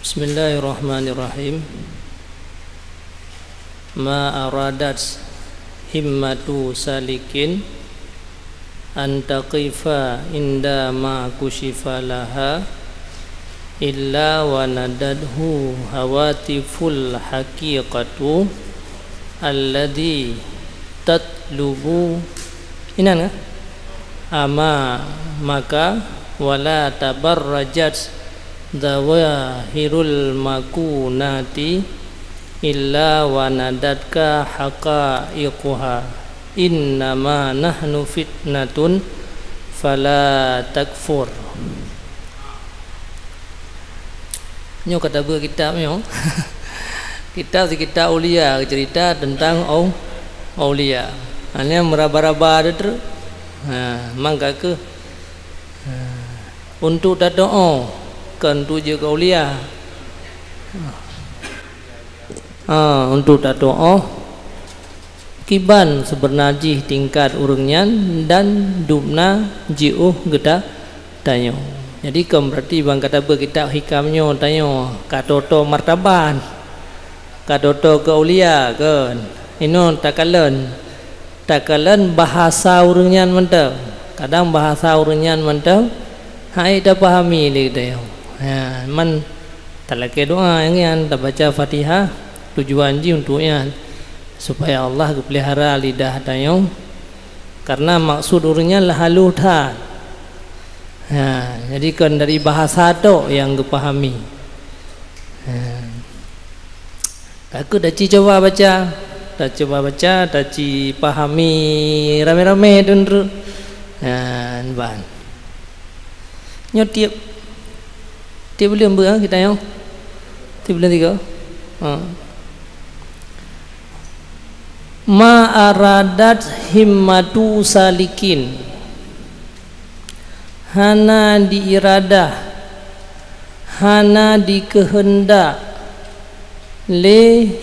Bismillahirrahmanirrahim. Ma aradat himmatu salikin an taqifa inda ma kushifa laha illa wa nadadhu hawatiful haqiqatu alladhi tatlubu inan ama maka wala tabarrajat zawahirul makunati illa wa nadatka haqaiquha innama nahnu fitnatun fala takfur. Nyo kata buku kitab nyo kitab si kitab aulia, cerita tentang aulia. Hanya meraba-raba ada terus. Mangka ke untuk doa kan tujuh kauliah untuk doa kiban sebenarnya tingkat urungnya dan dubna jiuh geda tanyo. Jadi kam berarti bang kata berkitab hikamnya tanyo katoto martaban katoto kauliah kan ino takalan bahasa urungnya mentau kadang bahasa urungnya mentau hai dah pahami dia ya, man talake doa yang tak baca Fatihah tujuan ji untuknya supaya Allah pelihara lidah tayong karena maksud urutnya lah halutan ya, jadi kan dari bahasa tu yang kepahami ya. Aku dah coba baca dah pahami rame-rame dulu ya, ban nyotiap dia boleh ambil kita yang dia boleh tiga ma aradat himmatu salikin hana diiradah hana dikehendak le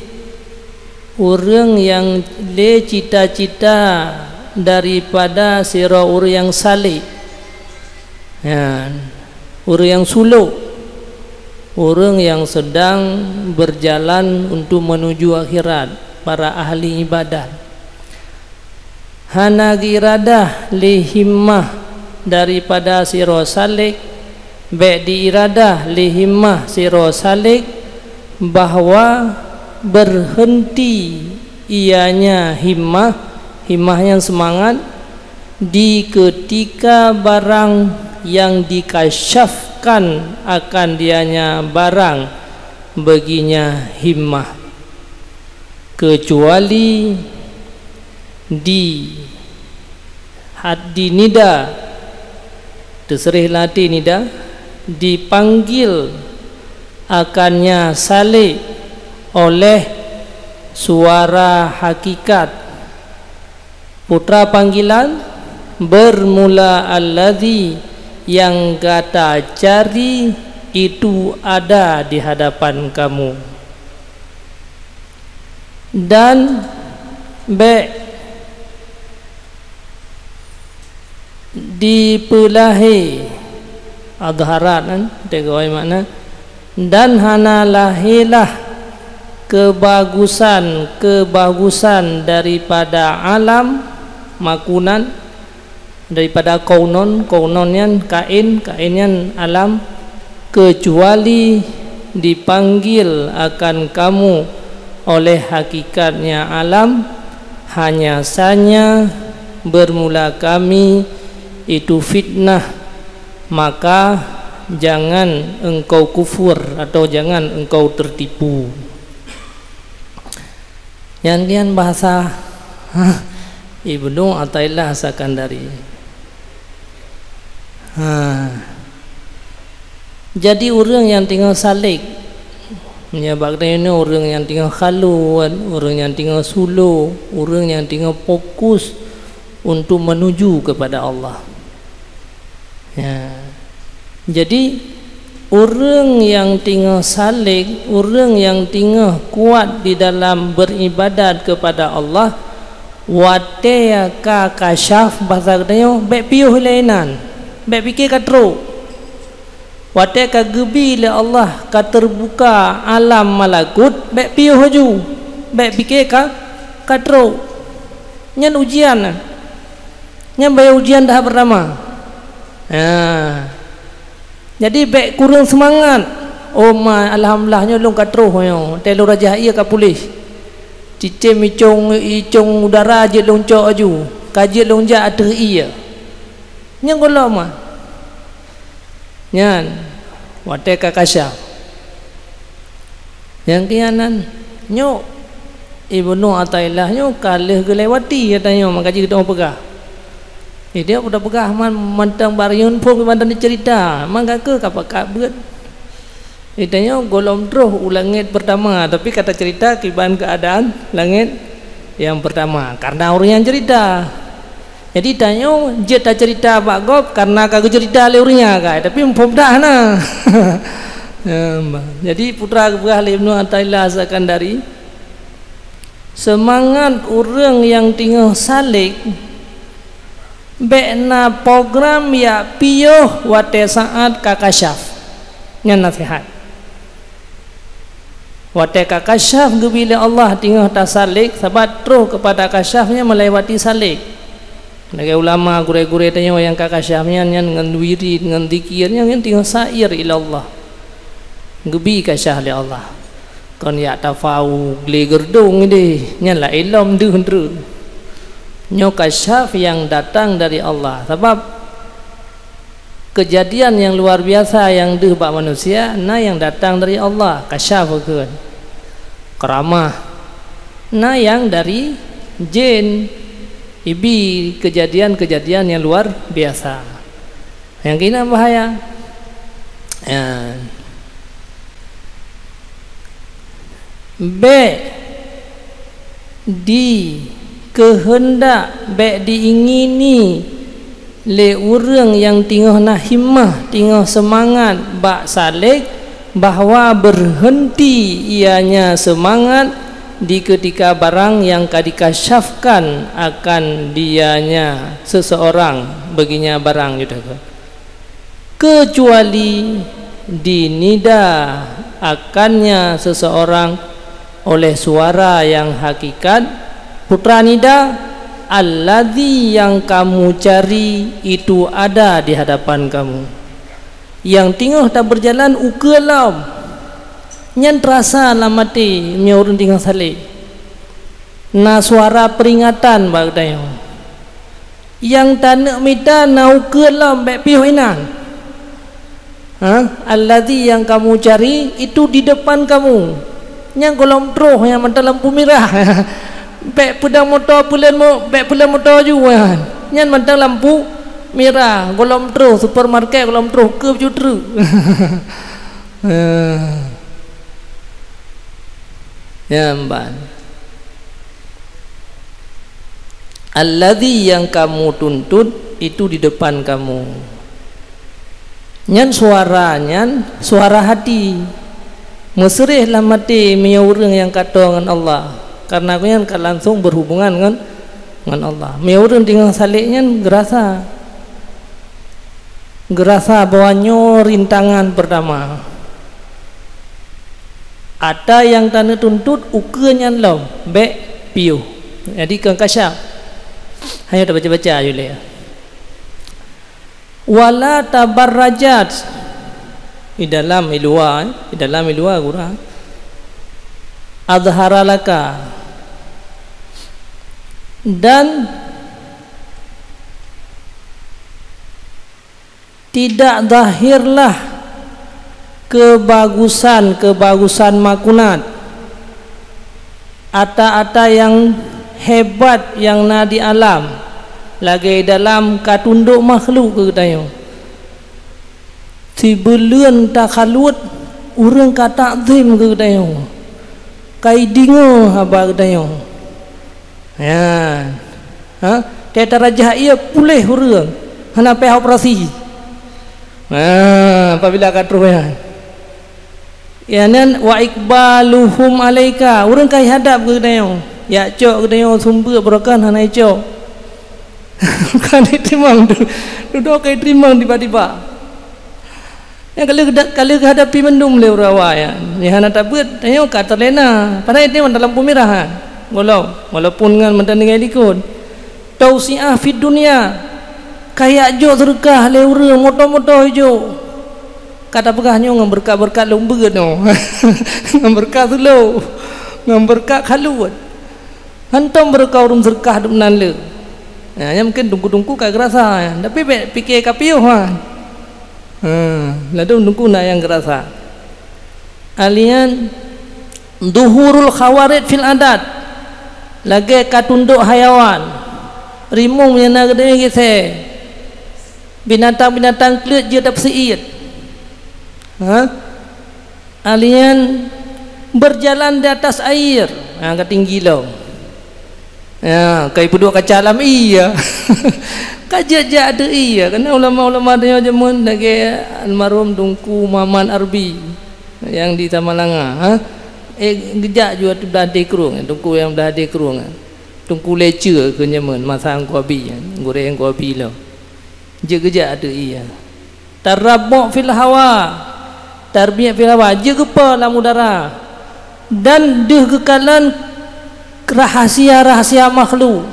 orang yang le cita-cita daripada sira orang yang salih ya, orang yang suluk orang yang sedang berjalan untuk menuju akhirat, para ahli ibadat. Hana iradah li himmah daripada siro salik, baik diiradah li himmah siro salik bahwa berhenti ianya himmah yang semangat di ketika barang yang dikasyafkan akan dianya barang baginya himmah kecuali di nida terserih lati nida dipanggil akannya salik oleh suara hakikat putra panggilan bermula alladzi yang kata cari itu ada di hadapan kamu dan dipulahi adharat kan tegoi makna dan hanalahilah kebagusan daripada alam makunan daripada kaunon kainnya alam kecuali dipanggil akan kamu oleh hakikatnya alam hanya saja bermula kami itu fitnah maka jangan engkau kufur atau jangan engkau tertipu. Yang bahasa Ibnu Athaillah Sakandari. Jadi orang yang tinggal salik menyebabkan ini orang yang tinggal khaluan, orang yang tinggal suluh, orang yang tinggal fokus untuk menuju kepada Allah ya. Jadi orang yang tinggal salik, orang yang tinggal kuat di dalam beribadat kepada Allah wate ka kasyaf bahasa katanya baik piuh lainan baik fikir katro Wate ka gebi le Allah ka terbuka alam malakut bek piuh haju bek pikir ka tro nyan ujian nyan bayar ujian dah pertama. Jadi bek kurang semangat. Oh ma alhamdulillahnya long ka tro yo telo raja ia ka polis cicim icong udara je long cok aju kaji long ja ada ia nyan gola ma nyan wate ka kasyaf yang kianan nyo Ibnu Athaillah nyo kalih gelewati katanya makaji kita pegah dia udah pegah mantang bariun pun mantan cerita mangga ke kapak beut ditanya golom terus ulangit pertama tapi kata cerita kiban keadaan langit yang pertama karena orang yang cerita. Jadi tanya je tak cerita Pak Gop karena kagak cerita leurnya kai tapi empom dah nah. Jadi putra Buah Ibnu Athaillah Sakandari semangat orang yang tinggal salik bekna program ya piuh wate saat kakasyaf nyan nasihat wate kakasyaf gebila Allah tinggal tasalik sabat terus kepada kasyafnya melewati salik. Naga ulama gure-gure tanya yang kakasyafnya dengan wirid dengan zikirnya yang tinggal sair ila Allah gebi kasyaf li Allah kon ya tafau glegerdung ini nyala ilm dehndru nyo kasyaf yang datang dari Allah sebab kejadian yang luar biasa yang deh bak manusia nah yang datang dari Allah kasyaf ke keramah nah yang dari jin ibi kejadian-kejadian yang luar biasa yang kena bahaya di kehendak diingini le urang yang tinggal himmah tinggal semangat bak salik bahwa berhenti ianya semangat di ketika barang yang dikasyafkan akan dianya seseorang baginya barang gitu kecuali dinida akannya seseorang oleh suara yang hakikat putra nida alladzi yang kamu cari itu ada di hadapan kamu yang tinggal tak berjalan ukelam nyan terasa lamati nyorun tinggal salik na suara peringatan bagdayo yang tanak mita na ukelam bek piuh inan alladzi yang kamu cari itu di depan kamu yang golong troh yang mata lampu merah bek pedang motor bek pedang motor juga yang mata lampu merah golong troh supermarket golong troh ke jutru ya mbak alladzi yang kamu tuntut itu di depan kamu nyan suaranya suara hati mesrih lah mati menyurung yang kata dengan Allah karena aku yang langsung berhubungan dengan Allah menyurung tinggal saliknya gerasa bawahnya rintangan pertama ada yang tanda tuntut ukenya lau bek piu jadi kang kasyaf hanya dah baca-baca aja wala tabarrajat di dalam luar gura adharalaka dan tidak zahirlah kebagusan makunat ata-ata yang hebat yang na di alam lagi dalam katunduk makhluk ke tayo si belun takhalut urang kata zim ke tayo kai dingo haba ke tayo ya teta raja ia pulih urang hana pe operasi apabila katruyan ya nan wa ikbaluhum alaika urang kai hadap ke dayo ya cok ke dayo sumber berakan hanai cok kan diterima duduk kai terima tiba-tiba yang kalau hadapi mendung le urawa ya yang nak tabut ayo kata lena pada itu dalam pemirahan walaupun ngan mendan dengan ikut tausiah fid dunia kayak jo terkah le ura moto-moto jo kata pegahnya ngam berkat-berkat lomba no ngam berkat tu lo ngam berkat kaluat hantam berkah urung serkah duk nan le ya mungkin tungku-tungku kak rasa tapi fikir kapiu ha lalu tungku nak yang rasa alian duhurul khawarid fil adat lagi katunduk hayawan rimung yang nak gede gese binatang-binatang kelut je tak siit alian berjalan di atas air ketinggi lo ya kai pedua kaca alam iya kajak ada iya karena ulama-ulama dia jaman lagi almarhum Tunku Muhammad Arbi yang di Tamalanga gejak juga tu dah ada kerung Tunku yang dah ada kerung Tunku leceh ke nyaman masang kuabi goreng kuabi lo je gejak ada iya tarabbu fil hawa tarbiyah fil hawa je gepa dalam udara dan deh kekalan rahasia-rahasia makhluk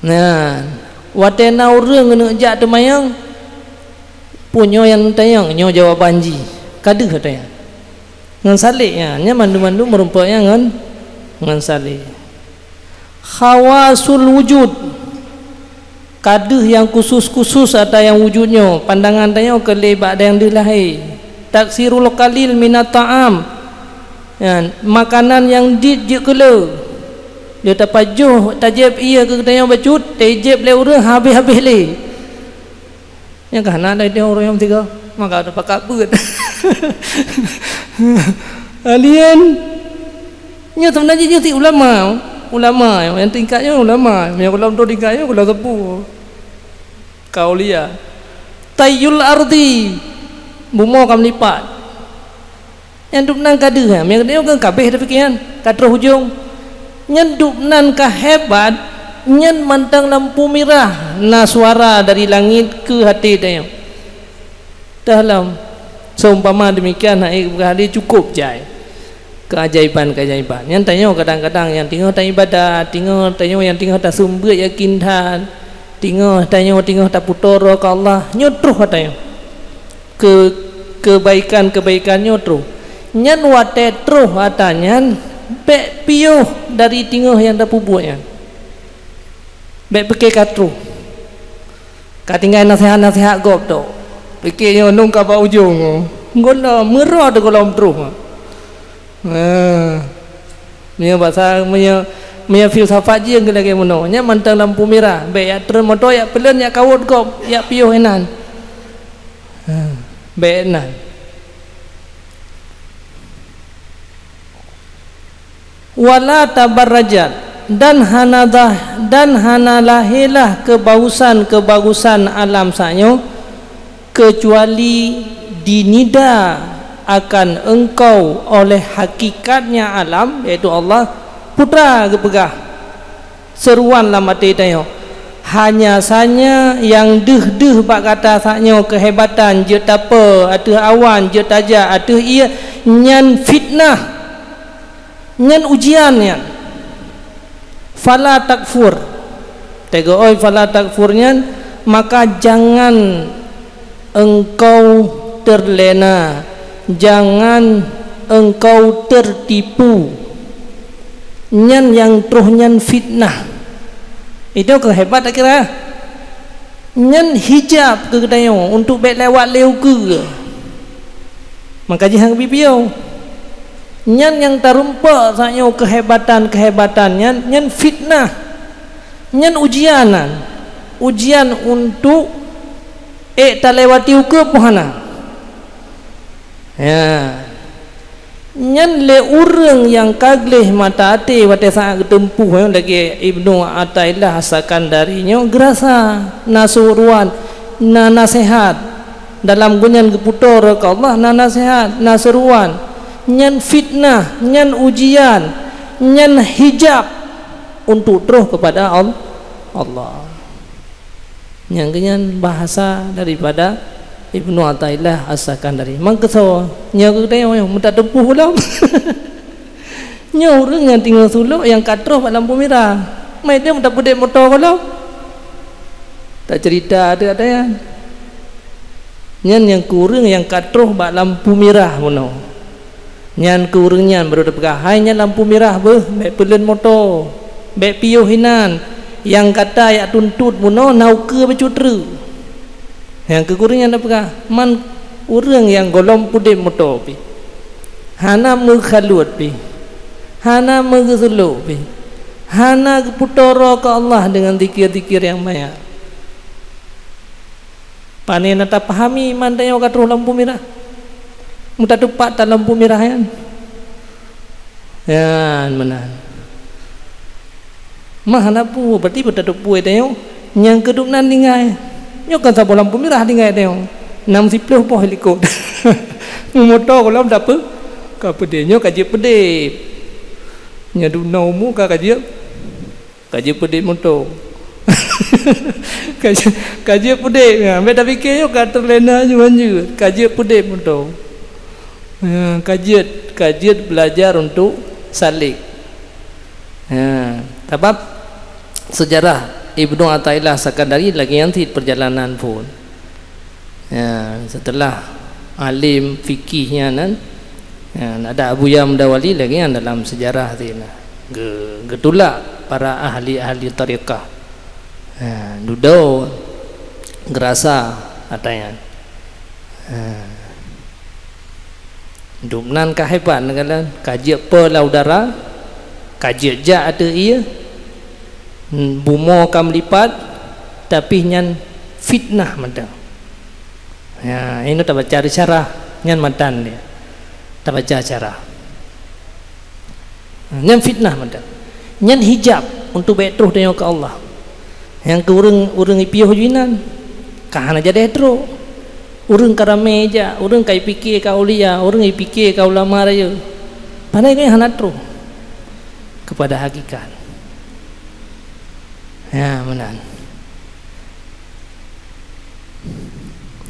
nah watena urang kena jak temayang punyo yang tayang nyo jawab banji kadeh tayang ngan saliknya nya mandu-mandu merumpaknya ngan salik khawasul wujud kadeh yang khusus-khusus ada yang wujudnya pandangan tayang ke lebak ada yang dilahir taksirul qalil minat ta'am ya, makanan yang je kele dia tapajuh tajib iya ke tayang bacut tajib le urang habis-habis le yang kana ada dia orang yang tiga maka ada pakak beut alien nya sebenarnya je ulama yang tingkatnya ulama yang ulama tu tingkatnya ulama sepuh kaulia tayyul ardi bumo kam lipat yang duk nan kade ha yang dia kan kabeh dah fikiran katro hujung nyen duk nan ka hebat nyen mantang lampu merah na suara dari langit ke hati dia dalam seumpama demikian naik berhadi cukup jai keajaiban yang tanya kadang-kadang yang tinggal tak ibadat tinggal tanya yang tinggal tak sumber yakin dan tinggal tak putar ke Allah nyutruh katanya kebaikan-kebaikannya terus nyan wate terus katanya bek piuh dari tinggal yang dah pubuhnya bek pakai katru katinggal nasihat-nasihat gop tu fikirnya nung ka ba ujung ngono merah de kolom terus punya bahasa punya filsafat je yang lagi mono nya mantang lampu merah bek ya terus motor ya pelen ya kawut gop ya piuh enan benar wala tabarrajat dan hanalahilah kebagusan alam sanyo kecuali dinida akan engkau oleh hakikatnya alam yaitu Allah putra kepegah seruan lamati tayo hanya saja yang deh bak kata saknyo kehebatan je tapa atuh awan je tajak atuh ia nyan fitnah nyan ujian nyan fala takfur tego oi fala takfurnya maka jangan engkau terlena jangan engkau tertipu nyan yang terus nyan fitnah itu kehebat tak kira nyan hijab ke ketayo untuk baik lewat leu ke maka jangan bibiau nyan yang terumpa sanyo kehebatan nyan fitnah nyan ujian untuk tak lewati ke pohana ya nyan le urang yang kagleh mata hati wate sangat tempuh lagi Ibnu Athaillah hasakan darinya gerasa nasuruan na nasihat dalam gunyan keputar ke Allah na nasihat nasuruan nyan fitnah nyan ujian nyan hijab untuk terus kepada Allah yang kenyan bahasa daripada Ibnu Athaillah As-Sakandari mangkeso nya ke teo yang minta tepuh pula nya urang yang tinggal suluk yang katroh kat lampu merah mai dia minta pedek motor kalau tak cerita ada ya nyan yang kurang yang katroh bak lampu merah mono nyan kurang nyan baru dapat hanya lampu merah beh bek pelen motor bek piuh hinan yang kata ya tuntut mono nauke becutru yang kekurangan apa man orang yang golong pudih motor pi hana mengkhalut pi hana mengsuluk pi hana putoro ke Allah dengan zikir-zikir yang banyak panen tak pahami mandai orang katruh lampu merah muta tepat tak lampu merah yan menan mahana pu berarti betul pu itu yang keduk nan lingai nyo kan sa lampu merah di ngai teo 60 poh helikop motor kalau dapat ka pede nyo kaje pede nya du naumu ka kaje pede motor kaje pede ya me dah fikir yo ka terlena ju kaje pede motor kaje belajar untuk salik sebab sejarah Ibnu Athaillah Sakandari lagi nanti perjalanan pun setelah alim fikihnya nan ada Abu Yamdawali lagi yang dalam sejarah tina getulak para ahli tariqah dudau gerasa katanya dumnan kaheban kan kaji apa udara kaji ja ada ia bumo kam lipat tapi nyan fitnah madang ini tak baca cara nyan madan dia tak baca cara nyan fitnah madang nyan hijab untuk baik terus dengan ke Allah yang ke urang ipiuh jinan kahana jadi terus urang karame aja urang kai fikir ka ulia urang fikir ka ulama raya pandai kai hana terus kepada hakikat menan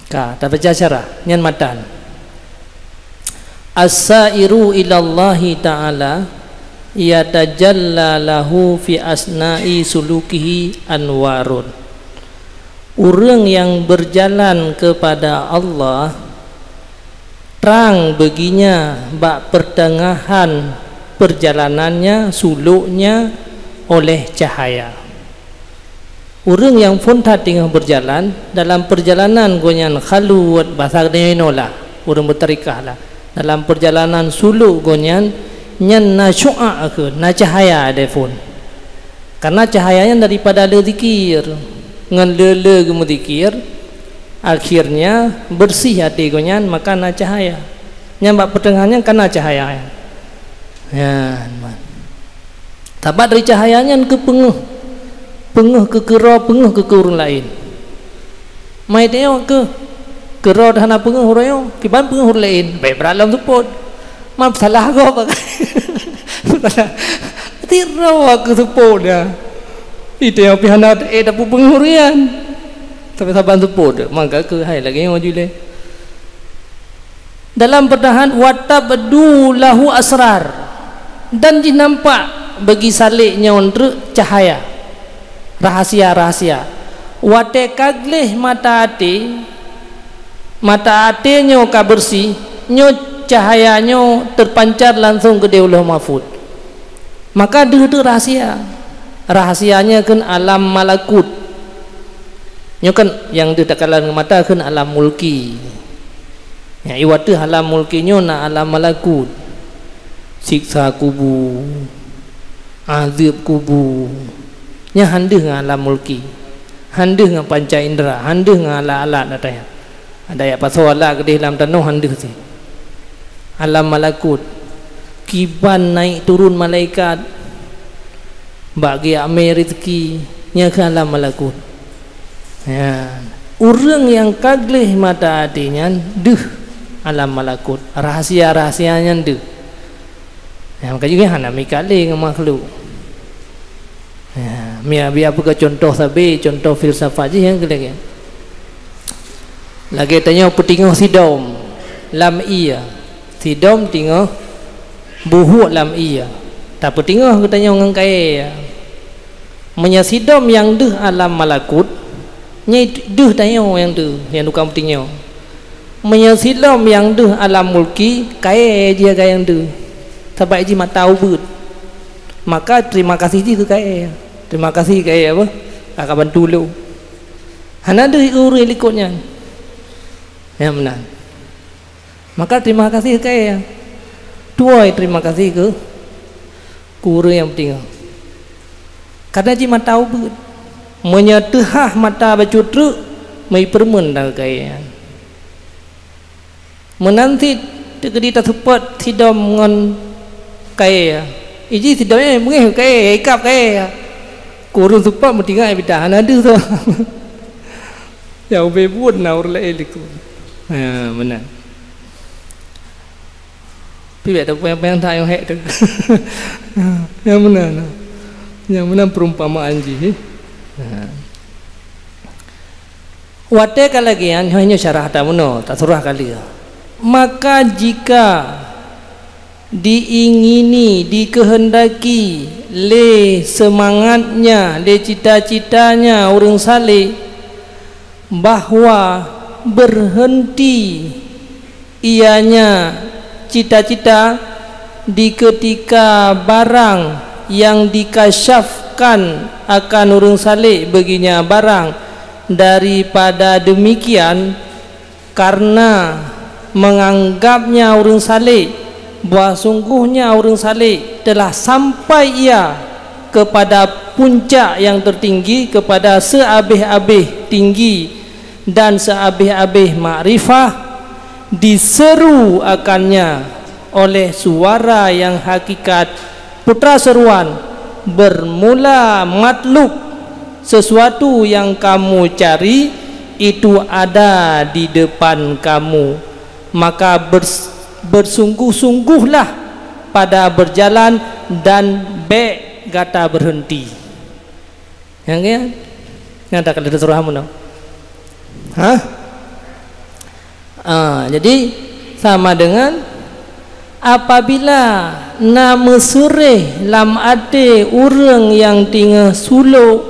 ka tak baca cara nyan madan as-sairu ilallahi ta'ala yatajalla lahu fi asna'i sulukihi anwarun urang yang berjalan kepada Allah terang baginya bak pertengahan perjalanannya suluknya oleh cahaya. Orang yang fonta tengah berjalan dalam perjalanan gonyan khaluwat bahasa dia inolah orang bertarikah lah dalam perjalanan suluk gonyan nyan na syu'a ke na cahaya ada pun karena cahayanya daripada le zikir ngan le gemu zikir akhirnya bersih hati gonyan maka na cahaya nyambak pertengahannya karena cahaya tabat dari cahayanya ke penguh ke kera penguh ke orang lain mai dia ke kera dah nak penguh orang kiban penguh orang lain baik beralam support maaf salah kau apa salah tirau aku support dia itu yang pihana dapat penguh rian tapi saban support maka ke hai lagi yang maju dalam pertahan watabdu lahu asrar dan dinampak bagi saliknya untuk cahaya rahasia-rahasia wate kagleh mata hati nyo ka bersih nyo cahayanya terpancar langsung ke Lauhul Mahfuz maka dia rahasianya kan alam malakut nyo kan yang di takalan mata kan alam mulki ya iwatu alam mulki nyo na alam malakut siksa kubur azab kubur nya handeuh dengan alam mulki handeuh dengan panca indera handeuh dengan alat-alat datanya ada ya pasawala ke dalam tanah handeuh sih alam malakut kiban naik turun malaikat bagi ame rezeki nya ke alam malakut urang yang kagleh mata hatinya deuh alam malakut rahasia-rahasianya deuh maka juga hana mikale dengan makhluk biar apa ke contoh sabi contoh filsafat je yang kelak lagi tanya petingah sidom lam iya sidom tingah buhuk lam iya tak petingah katanya orang kaya menyasidom yang deh alam malakut nyai deh tanya yang deh yang tukang petingah menyasidom yang deh alam mulki kaya dia kaya yang deh sampai ji mata ubud maka terima kasih ji ke kaya terima kasih kaya apa kakak bantu lu hana deh uri likutnya yang benar maka terima kasih ke kaya tuai terima kasih ke kura yang penting karena ji mata ubud menyetehah mata bacutru mai permen dah kaya menanti tegedi tak tepat sidam ngan kaya iji sidamnya mungkin kaya ikap kaya kurun tepat mentinggal bidahan ada tu yang bebut naur lelik benar pibet tak yang tak yang hek tu yang benar perumpamaan ji wate kalagian hanya syarah tamuno tak surah kali maka jika diingini dikehendaki le semangatnya le cita-citanya orang saleh bahwa berhenti ianya cita-cita di ketika barang yang dikasyafkan akan orang saleh baginya barang daripada demikian karena menganggapnya orang saleh bahwa sungguhnya orang saleh telah sampai ia kepada puncak yang tertinggi kepada seabeh-abeh tinggi dan seabeh-abeh makrifah diseru akannya oleh suara yang hakikat putra seruan bermula matlub sesuatu yang kamu cari itu ada di depan kamu maka bersungguh-sungguhlah pada berjalan dan baik kata berhenti yang kan yang tak ada surah mana jadi sama dengan apabila nama sureh lam ade urang yang tinggal suluk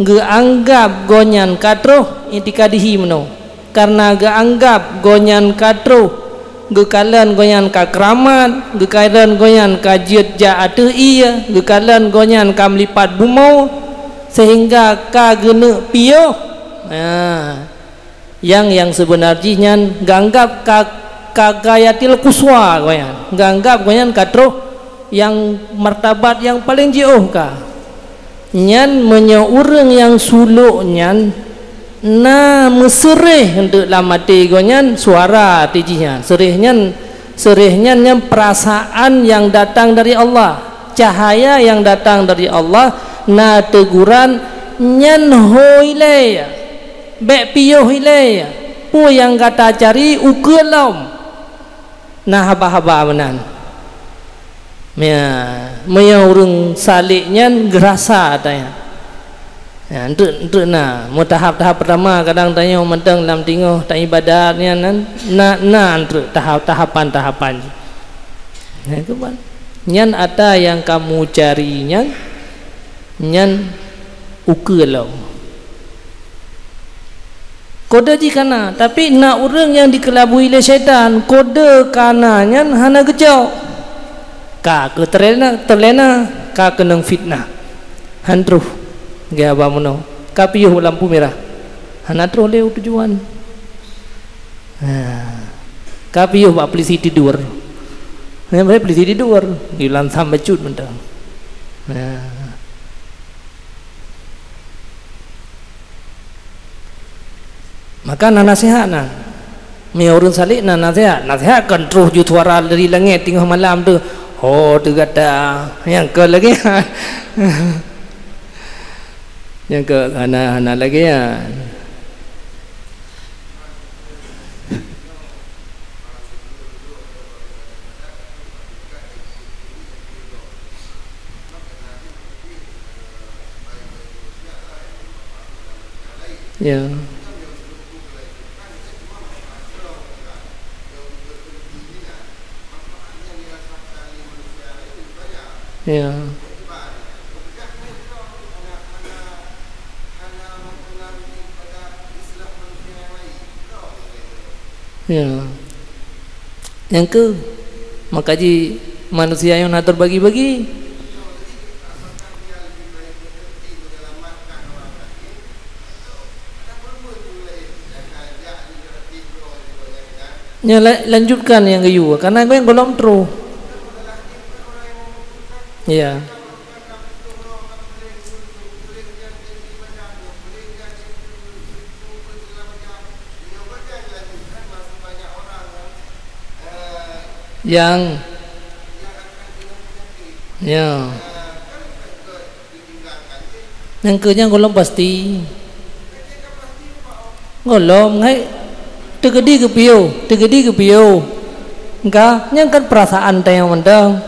geanggap gonyan katroh itikadihi meno karena geanggap gonyan katroh gekalan gonyan ka keramat gekalan gonyan ka jiat jaate iya gekalan gonyan ka melipat bumau sehingga ka gene pio yang sebenarnya ganggap ka gayatil kuswa gonyan ganggap gonyan katroh yang martabat yang paling jauh ka nyan menyeurang yang suluk nyan na mesereh untuk lamati gonyan suara tijinya serihnya yang perasaan yang datang dari Allah cahaya yang datang dari Allah na teguran nyan hoile bek piyo hile pu yang kata cari ukelom nah haba-haba menan maya urang saliknya gerasa tanya ya, untuk mau tahap-tahap pertama kadang tanya mentang dalam tinggal tak ibadatnya untuk tahapan-tahapan ya kawan nyan ada yang kamu cari nyan ukelau kode jikana tapi nak orang yang dikelabui oleh syaitan kode kananya hana kejauh ka ke terlena ka kenang fitnah handruh gaya bamuno kapiyuh lampu merah hana troleu tujuan kapiyuh bak polisi tidur mereka polisi tidur hilang sampai cut mentang maka nasihat mi orang salik nasihat kan terus ju suara dari langit tengah malam tu oh tu kata yang ke lagi yang ke hana lagi ya ya Ya. Ya. Yang ke makaji manusia yang natur bagi-bagi. Ya, lanjutkan yang kayu karena gue yang golong terus. Ya. Yang ya yang kerja golong pasti golong hai tegedi ke piu enggak yang kan perasaan yang mendang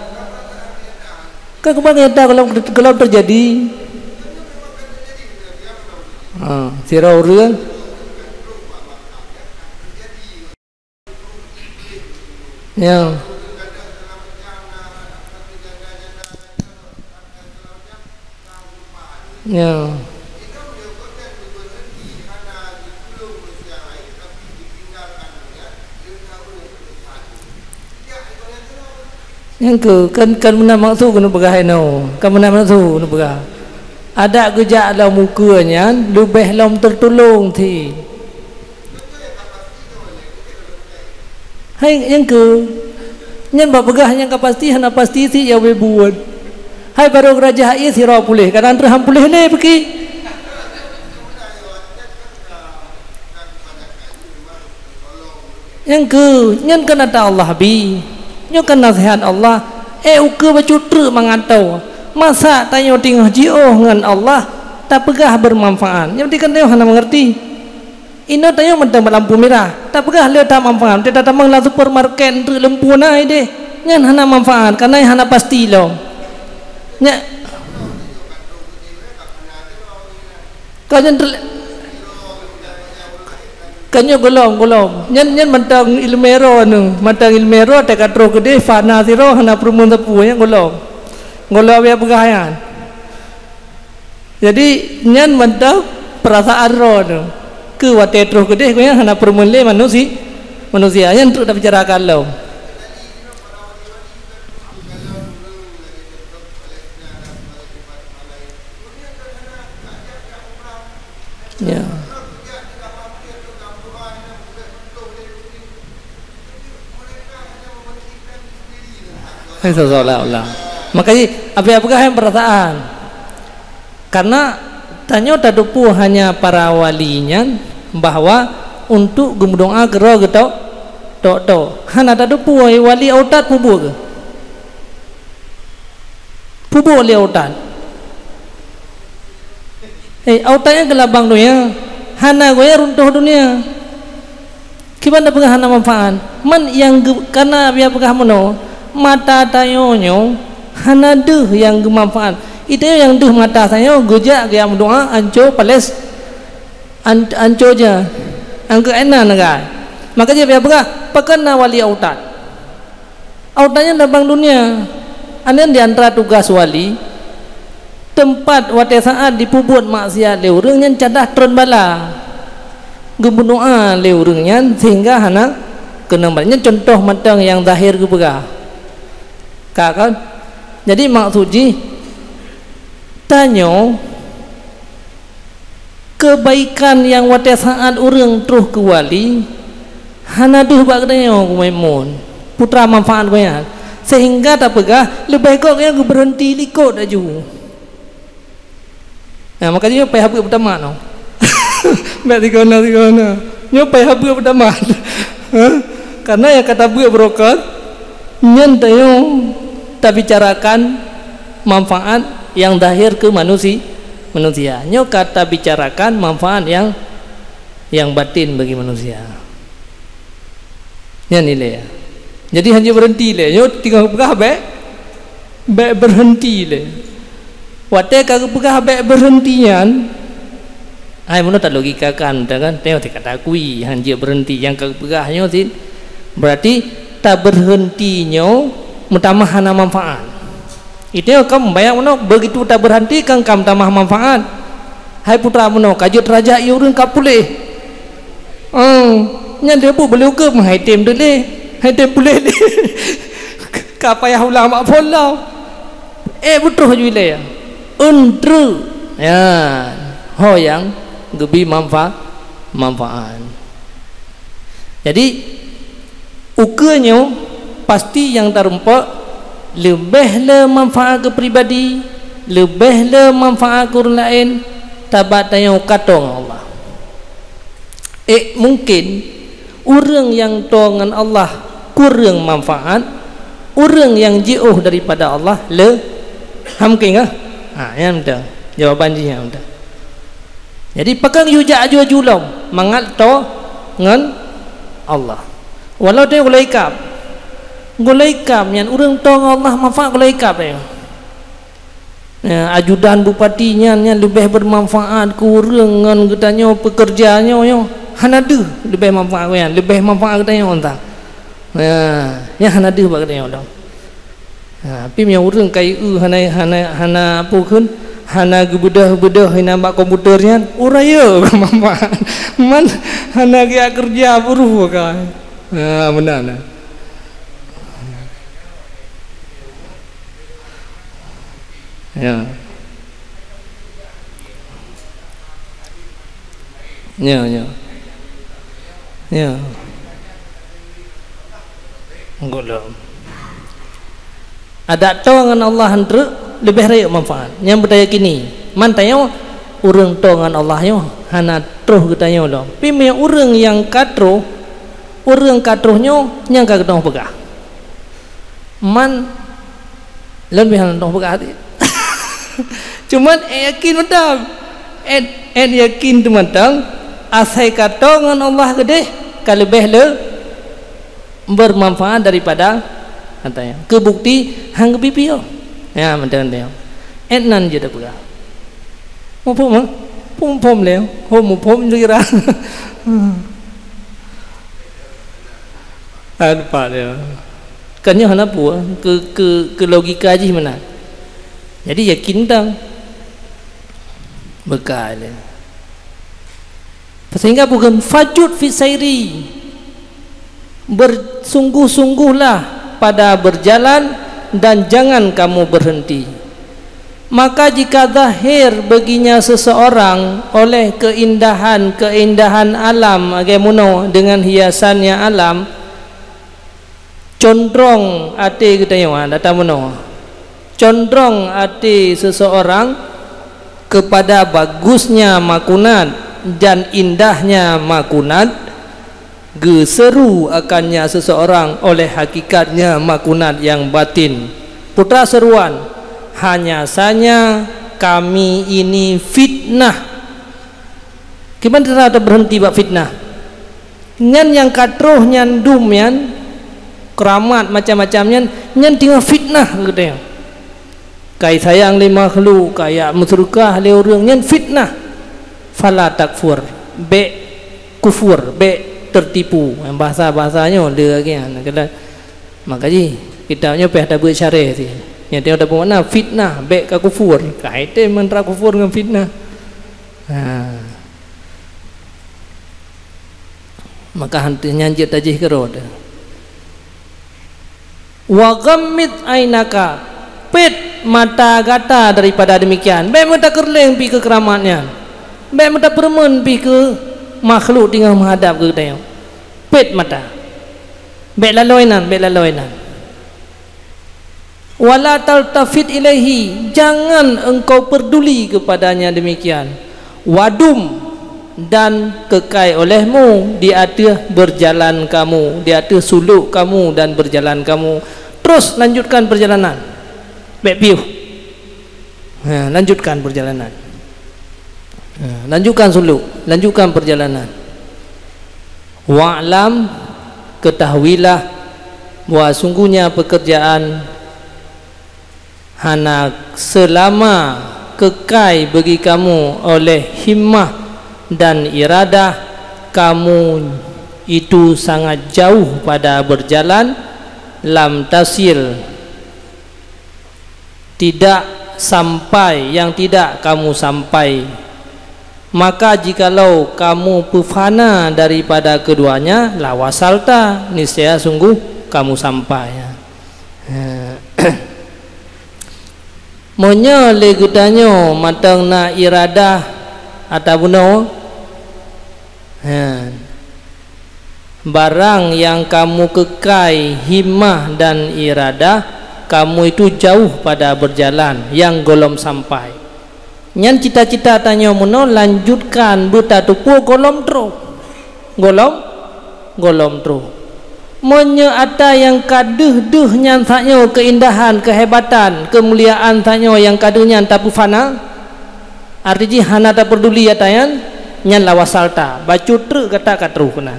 kan kebanyakan kalau terjadi sirau urang ya. Ya. Yang ke kan mana maksud kena begah no. Kan mana maksud kena begah. Ada gejak dalam mukanya lebih lam tertolong thi. Hai yang ke nyen babegah yang kapasti hana pasti si ya we buat. Hai baru raja ai sira pulih kadang terham pulih ni pergi. Yang ke nyen kan ada Allah bi. Nyo kan nasihat Allah. Uke bacutre mangantau. Masa tanya tinggal jioh dengan Allah tak pegah bermanfaat. Yang penting kan dia hana mengerti. Ino tanya mentang lampu merah. Tak pegah dia tak manfaat. Dia tak manglah supermarket untuk lampu naik deh. Nyan hana manfaat karena hana pasti lo. Nya kanyo golong nyen mentang ilmero tak katro gede fana siro hana perumun tepu nya golong ya pegahan. Jadi nyen mentang perasaan ro tu ke wate tro gede ko hana perumun le manusia yang tu dah bicarakan lo. Ya. Seolah-olah. Makanya apa-apakah yang perasaan? Karena tanya tadupu hanya para walinya bahwa untuk gumdoa gero getok tok. Hana tadupu wali autat pubu ke? Pubu wali autat. Autatnya gelabang dunia. Hana goya runtuh dunia. Gimana pegah hana manfaat? Man yang karena apa-apakah mono mata tayonyo hana deh yang bermanfaat itu yang deh mata saya gojak yang doa anco pales anco aja angka enak naga maka dia apa pakana wali autatnya dabang dunia anen di antara tugas wali tempat wate saat dipubut maksiat leureng yang cadah tron bala gebunuah leurengnya sehingga hana kena banyak contoh matang yang zahir ke pegah kan jadi maksudnya tanya kebaikan yang wate saat orang terus ke wali hana duh bagdanya kumaimun putra manfaat banyak sehingga tak pegah lebih kok yang berhenti likut aju. Nah makanya payah habis pertama no. Mbak tikona nyopai habis pertama. Karena ya kata buat brokat nyen tayong tak bicarakan manfaat yang zahir ke manusia. Nyo kata bicarakan manfaat yang batin bagi manusia. Nya nilai ya. Jadi hanya berhenti le. Nyo tinggal pegah baik berhenti le. Wate kagak pegah baik berhentian. Ai mana tak logika kan tengok kata kui hanya berhenti yang kagak pegah nyo sih. Berarti tak berhentinya utama hana manfaat Itu kamu bayang mana begitu tak berhenti kan kamu tambah manfaat. Hai putra mana kajut raja ia urang kap pulih. Nya dia pun boleh ke hai tem dele. Hai tem pulih le. Ka payah ulang mak pola. Betul juga ya. Untuk ya ho yang lebih manfaat. Jadi ukurnya pasti yang terumpak lebih le manfaat ke pribadi, lebih le manfaat ke orang lain, tabat tanya kata Allah. Mungkin orang yang dengan Allah kurang manfaat, orang yang jauh daripada Allah le mungkin ah. Yang betul. Jawapan dia yang betul. Jadi pegang yuja aju julom mangat to ngan Allah. Walau dia gulaikap yang orang to Allah manfaat gulaikap dia. Ajudan bupatinya yang lebih bermanfaat ke orang ngan katanya pekerjaannya yo. Hanadu lebih manfaat kan, lebih manfaat katanya orang. Yang hanadu bak katanya orang. Tapi yang orang kai hana apa kun hana gebedah hina mak komputernya uraya manfaat man hana kerja buruh kan benar nah. Ya enggak ada dengan Allah hendak lebih raya manfaat yang berdaya kini man tanya orang dengan Allah yo hana terus katanya lo tapi orang yang katruhnya yang kagak tahu pegah man lebih hana tahu pegah hati cuman yakin betul yakin teman-teman asai kata dengan Allah gede kalau lebih le bermanfaat daripada katanya kebukti hang pipi yo ya macam dia nan je dah pegah pom leo pom lira apa dia kan yo hana pu ke logika aja mana jadi yakin tang bekal sehingga bukan fajud fi sairi bersungguh-sungguhlah pada berjalan dan jangan kamu berhenti. Maka jika zahir baginya seseorang oleh keindahan alam bagaimana dengan hiasannya alam condrong hati katanya datang mana condrong hati seseorang kepada bagusnya makunat dan indahnya makunat geseru akannya seseorang oleh hakikatnya makunat yang batin. Putra seruan hanya saja kami ini fitnah. Gimana cara berhenti bak fitnah? Nyan yang katruh nyan dum nyan keramat macam-macamnya nyan tinggal fitnah gitu. Kai sayang li makhluk kayak musyrikah li orang nyan fitnah. Fala takfur be kufur be tertipu yang bahasa-bahasanya dia kan kata makanya kitabnya peh ada buat syarah sih yang dia ada bermakna fitnah baik ke kufur kaitan mantra kufur dengan fitnah maka hantinya je tajih kerod wa ghammid ainaka pet mata gata daripada demikian baik mata kerleng pi ke keramatnya baik mata permen pi ke makhluk tinggal menghadap ke dia pet mata bela loinan wala taltafit ilaihi jangan engkau peduli kepadanya demikian wadum dan kekal olehmu di atas berjalan kamu di atas suluk kamu dan berjalan kamu terus lanjutkan perjalanan baik piuh lanjutkan perjalanan lanjutkan suluk, lanjutkan perjalanan. Wa'lam ketahuilah bahwa sungguhnya pekerjaan hana selama kekal bagi kamu oleh himmah dan iradah kamu itu sangat jauh pada berjalan lam tasil tidak sampai yang tidak kamu sampai, maka jikalau kamu pufana daripada keduanya, la wasalta, niscaya sungguh kamu sampai. Monya legutanyo matang na iradah ataupun barang yang kamu kekai himmah dan iradah, kamu itu jauh pada berjalan yang golom sampai. Nyan cita-cita tanya muno lanjutkan bertatupu golom tro, golom tro. Monya ada yang kaduh nyan tanya keindahan, kehebatan, kemuliaan tanya yang kaduhnya tapu fana. Artinya hana tak peduli atayan nyan lawasalta. Bacu truk kata katruh kunan.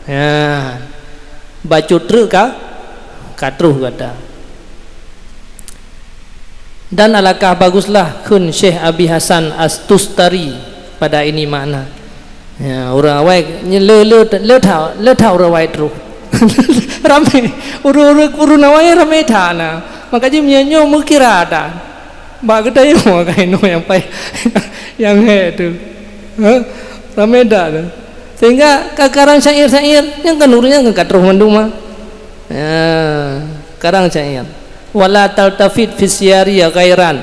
Ya, bacu truk katruh kata. Dan alangkah baguslah kun Syekh Abi Hasan As-Tustari pada ini makna. Ya, orang awak le tahu orang awak terus. Ramai urun awak ramai thana. Makanya menyanyi mukira ada. Bagi tayo kaino yang pai yang itu. Ramai dah. Sehingga karang syair-syair yang kan urunnya kan katruh manduma. Ya, karang syair. Wala taltafid fi siyari ghairan,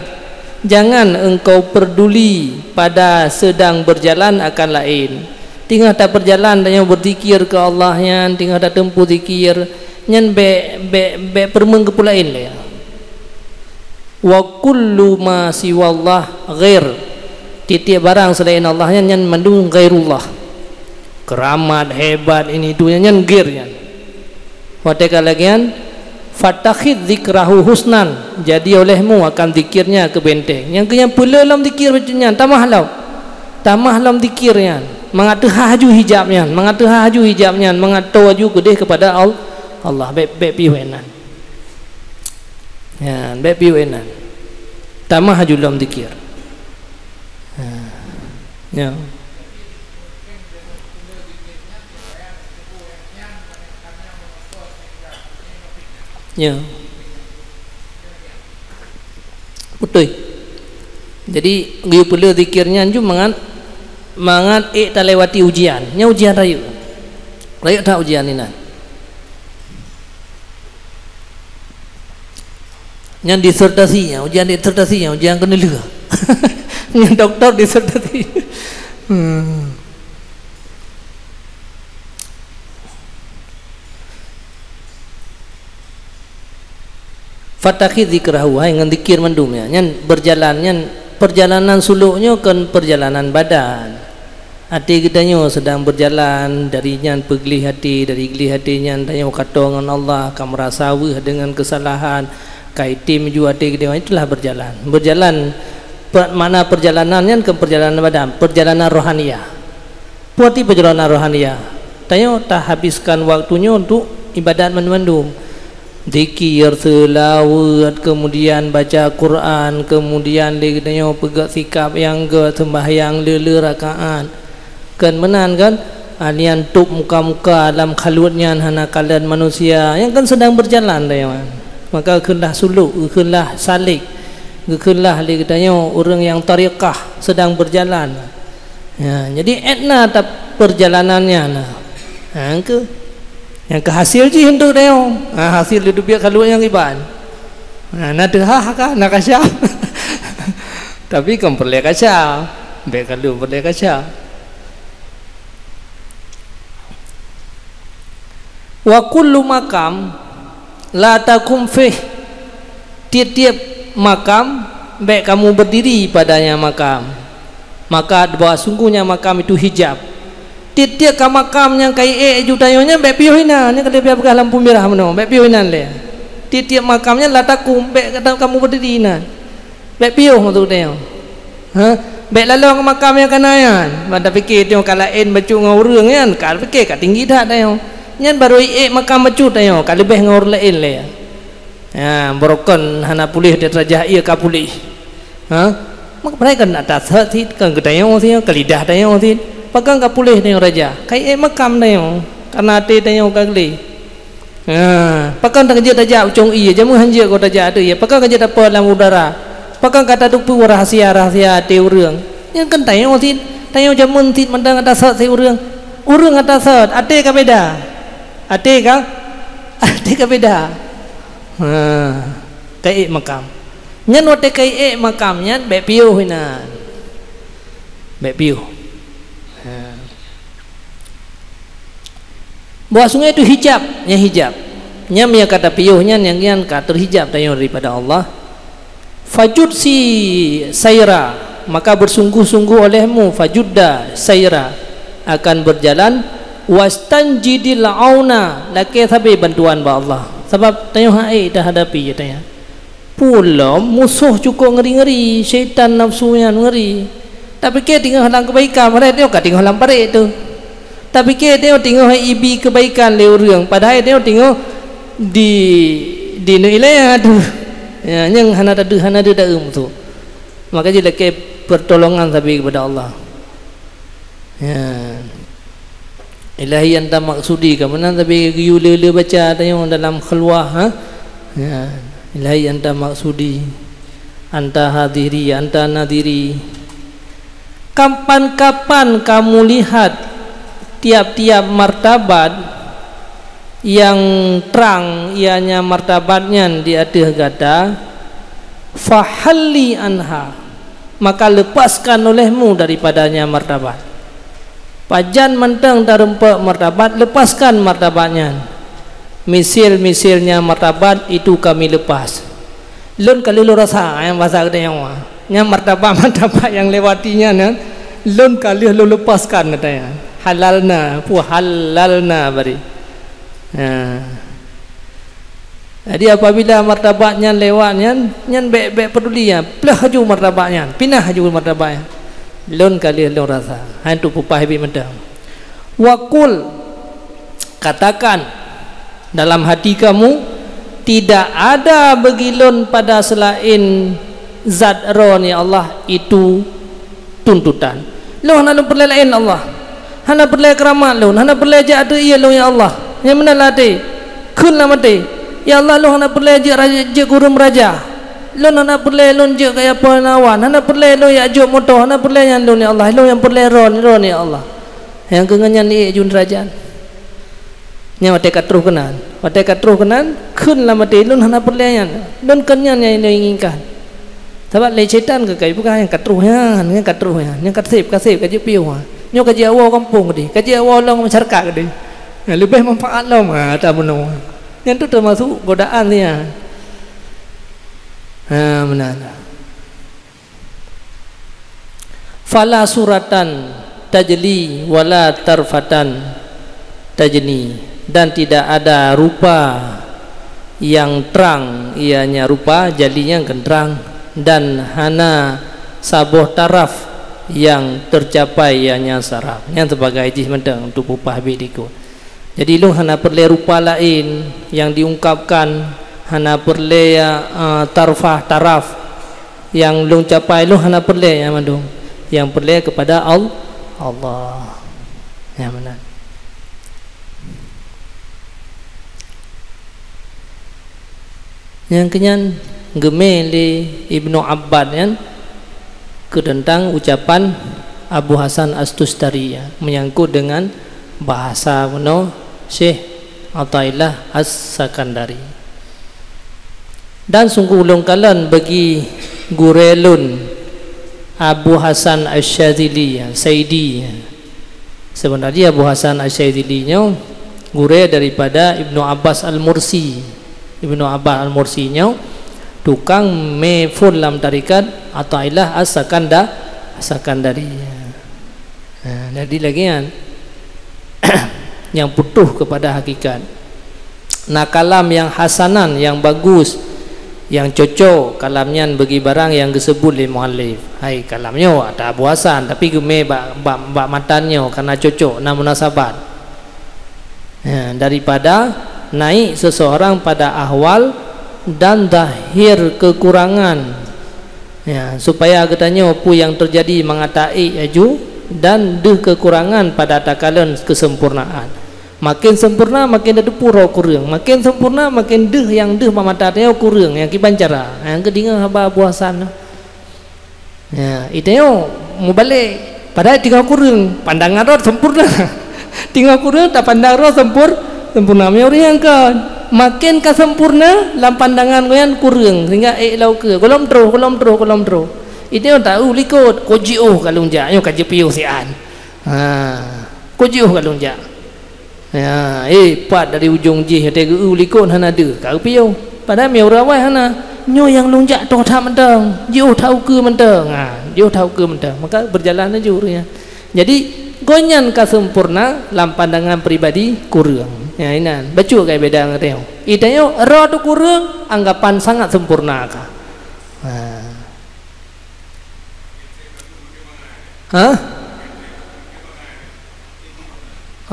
jangan engkau peduli pada sedang berjalan akan lain. Tinggal tak berjalan dan berzikir ke Allah nyan, tinggal tak tempuh zikir nyan be permeng kepulain le. Wa kullu ma siwallah ghair, tiap barang selain Allah nyan mandung ghairullah. Keramat hebat ini tu nyan ghair nyan. Wateka lagian fatakhid zikrahu husnan, jadi olehmu akan zikirnya ke benteng. Yang kenyang pula dalam zikir macamnya tamah dalam zikirnya, mengatu haju hijabnya, mengatu waju kedeh kepada Allah. Bek piwenan ya, bek piwenan tamah haju dalam zikir ya. Ya, betul. Jadi dia pula zikirnya cuma mangat tak lewati ujian. Nya ujian rayu tak ujian ini. Nya disertasinya, ujian disertasinya, ujian kena lega. Nya doktor disertasi. Fataki zikrahu, dengan zikir mendumnya nyan berjalannya perjalanan suluknya kan perjalanan badan. Hati kitanya sedang berjalan dari nyan pergelih hati, dari gelih hati nyan tanya kata dengan Allah, kamu rasa dengan kesalahan kaitim juga hati kita, itulah berjalan mana perjalanannya ke perjalanan badan, perjalanan rohaniah. Puati perjalanan rohaniah tanya tak habiskan waktunya untuk ibadat mendum. Zikir, selawat, kemudian baca Quran, kemudian dia pegang sikap yang ke sembahyang lele rakaat. Kan menan kan alian tuk muka-muka dalam khalutnya hana kalian manusia yang kan sedang berjalan dia. Maka kenlah suluk, kenlah salik, kenlah dia katanya orang yang tariqah sedang berjalan. Ya, jadi etna tak perjalanannya nah. Yang kehasil je hendak dia. Hasil dia biar kalau yang iban. Nak dehah kah nak kasih. Tapi kan perlu kasih. Baik kalau perlu kasih. Wa kullu makam la takum fih, tiap-tiap makam baik kamu berdiri padanya makam, maka bahwa sungguhnya makam itu hijab. Tiap-tiap ke makam yang kai jutayonnya baik piuhina ni kalau dia pegang lampu merah mano baik piuhinan le. Tiap-tiap makamnya la takum baik kata kamu berdiri na baik piuh untuk dia. Baik lalu ke makam yang kanayan pada fikir tengok kalain bacu ngau kan kal fikir kat tinggi dah dia. Nyan baru makam bacu dia kal lebih ngau lain le. Ya berokon hana pulih dia terajah ia ka pulih. Mak mereka nak atas hati kan gedayong sih kalidah dayong sih. Pagang ka pulih tayong raja kay makam tayong karena ate tayong kagli Pakai tak kerja tajak ucung iya jamu hanja kau tajak ada ya. Pakai kerja tak apa dalam udara. Pakai kata tu pu rahasia te urang. Yang kan tanya tit, tanya jamun tit mandang atas sat urang. Urang atas sat, ate ka beda. Ate ka beda. Kai makam. Nyan wate kai makam nyan be piu hinan. Be piu. Buat sungai itu hijab. Nya mia kata piuhnya yang terhijab daripada Allah. Fajud si sayra, maka bersungguh-sungguh olehmu fajudda sayra, akan berjalan wastanjidil auna, laki sabi bantuan ba Allah. Sebab tanya hai dah hadapi je tanya. Pula musuh cukup ngeri-ngeri, syaitan nafsunya ngeri. Tapi ke tinggal halang kebaikan, mereka tengok tinggal halang parit tu. Tapi ke tengok ibi kebaikan le urang, padahal tengok di nilai tu. Ya, yang hana ada tu. Maka jadi ke pertolongan tapi kepada Allah. Ya. Ilahi anta maksudi ka mana tapi you le baca tengok dalam khulwah ha. Ya. Ilahi anta maksudi, anta hadiri, anta nadiri. Kapan-kapan kamu lihat tiap-tiap martabat yang terang ianya martabatnya di atas gada, fahalli anha, maka lepaskan olehmu daripadanya martabat. Pajan mentang tarempak martabat, lepaskan martabatnya. Misil-misilnya martabat itu kami lepas. Lun kali lu rasa yang bahasa kita yang martabat yang lewatinya nan, lun kali lu lepaskan katanya. Halalna, halalna bari. Jadi apabila martabatnya lewatnya, nyan be peduli ya, pelah haju martabatnya, pindah haju martabatnya. Lun kali lu rasa, hantu pupah bi medang. Wakul, katakan dalam hati kamu, tidak ada begilun pada selain zat ron ya Allah itu tuntutan. Lu hana perlain Allah, hana perlain keramat lu, hana perlain jatuh iya lu ya Allah. Yang mana latih, kun lah mati. Ya Allah lu hana perlain je kurum raja. Lu hana perlain lu je kaya penawan, hana perlain lu ya juk motor, hana perlain lu ya Allah. Lu yang perlain ron ya Allah. Yang kenganyan ni jun raja. Nya wate katruh kenan kun lah mati lun hana perlayan lun kenyan yang inginkan. Sebab le syaitan ke kai bukan yang katruhnya, yang kasip kaji piu nyo kaji awal kampung di kaji awal long masyarakat di lebih manfaat long tak benar. Yang tu termasuk godaan dia. Benar. Fala suratan tajli wala tarfatan tajni, dan tidak ada rupa yang terang ianya rupa jalinya gentrang, dan hana sabuh taraf yang tercapai ianya saraf. Yang sebagai jih mendang untuk upah bidiku. Jadi lu hana perlu rupa lain yang diungkapkan, hana perlu tarfah taraf yang lu capai, lu hana perlu ya mandung, yang perlu kepada Allah. Ya benar. Yang kenyan gemeli Ibnu Abbad kan tentang ucapan Abu Hasan Astustari ya, menyangkut dengan bahasa kuno Syekh Athaillah As-Sakandari. Dan sungguh ulung kalan bagi gurelun Abu Hasan Asy-Syadzili ya, Saidi ya. Sebenarnya Abu Hasan Asy-Syadzili nya gure daripada Ibnu Abbas Al-Mursi. Ibnu Abbas Al-Mursi nya tukang meful dalam tarikat Athaillah As-Sakandari. Jadi lagi kan yang putuh kepada hakikat. Nah kalam yang hasanan, yang bagus, yang cocok kalamnya bagi barang yang disebut oleh muallif. Hai kalamnya ada Abu Hasan tapi geme bak matannya karena cocok na munasabat. Daripada naik seseorang pada ahwal dan zahir kekurangan ya, supaya katanya apa yang terjadi mengatai aju dan deh kekurangan pada takalan kesempurnaan, makin sempurna makin ada pura kurang, makin sempurna makin deh yang deh mata dia kurang yang kibancara yang kedinga haba puasan ya itu mau balik padahal tinggal kurang pandangan roh sempurna tinggal kurang tak pandang roh sempurna orang yang kan makin kesempurna dalam pandangan koyan kurang sehingga lau ke kolom terus itu tahu likut kojio kalau jak yo kaji piu sian kojio kalau jak ya pat dari ujung jih te likut hana de kau piu padahal meu rawai hana nyo yang lunjak to tha mentang jo tahu ke mentang jo tahu ke mentang maka berjalan aja urusnya jadi gonyan kesempurna dalam pandangan pribadi kurang ya inan bacu kayak beda ngeteo itayo roh tu kurang anggapan sangat sempurna kah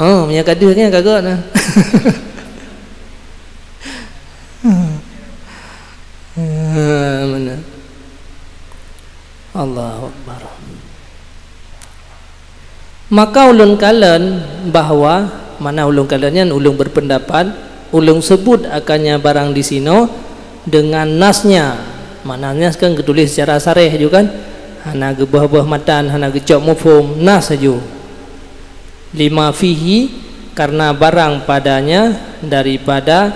punya kadernya kagak nah mana Allahu Akbar maka ulun kalen bahwa mana ulung kalian ulung berpendapat ulung sebut akannya barang di sino dengan nasnya maknanya kan ketulis secara sareh juga kan hana gebah-bah matan hana gecok mufhum nas saja lima fihi karena barang padanya daripada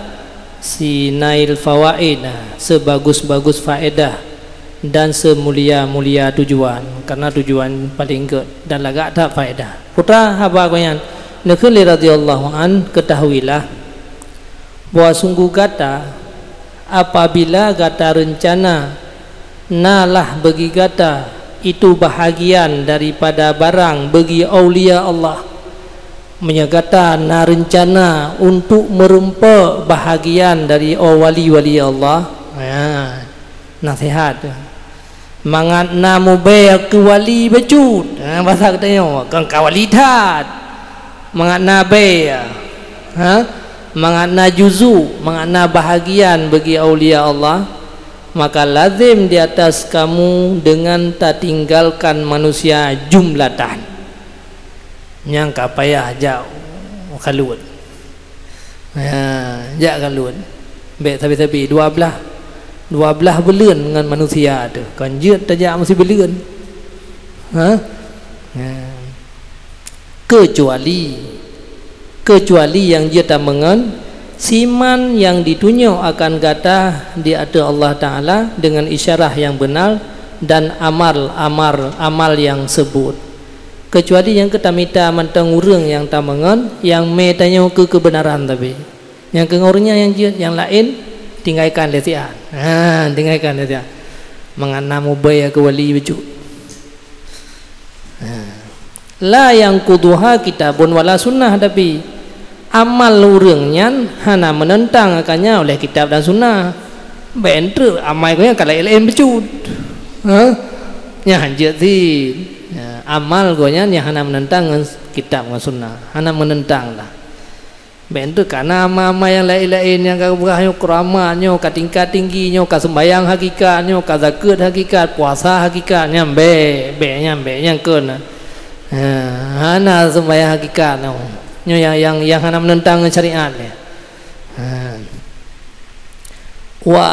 sinail fawaid sebagus-bagus faedah dan semulia-mulia tujuan karena tujuan paling ke dan lagak tak faedah putra haba koyan Nabi radhiyallahu an ketahuilah bahwa sungguh kata apabila kata rencana nalah bagi kata itu bahagian daripada barang bagi aulia Allah menyagata na rencana untuk merempa bahagian dari wali-wali Allah nasihat mangat namu bayak ke wali becut bahasa katanya kan kawali tat mengakna bay mengakna juzu mengakna bahagian bagi aulia Allah maka lazim di atas kamu dengan tak tinggalkan manusia jumlatan yang kapayah jauh kalut jak kalut baik tapi 12 bulan dengan manusia tu kan jut tajak mesti bulan kecuali yang dia tak mengen siman yang ditunjuk akan kata di ada Allah Ta'ala dengan isyarah yang benar dan amal yang sebut kecuali yang ketamita mentang urang yang tak mengen yang metanya ke kebenaran tapi yang kengurnya yang lain tinggalkan lesian tinggalkan lesian menganamu bayar ke wali bejuk la yang kuduha kitabun wala sunnah tapi amal urangnya hana menentang akannya oleh kitab dan sunnah bentre amal konya kalau lain becut nya hanjat sih amal konya nya hana menentang kitab dan sunnah hana menentang lah bentre karena ama yang lain-lain yang kaburahnya keramatnya ka tingkat tingginya ka sembayang hakikatnya ka zakat hakikat puasa hakikatnya nya keuna hana sembahyang hakikat yang hana menentang syariat wa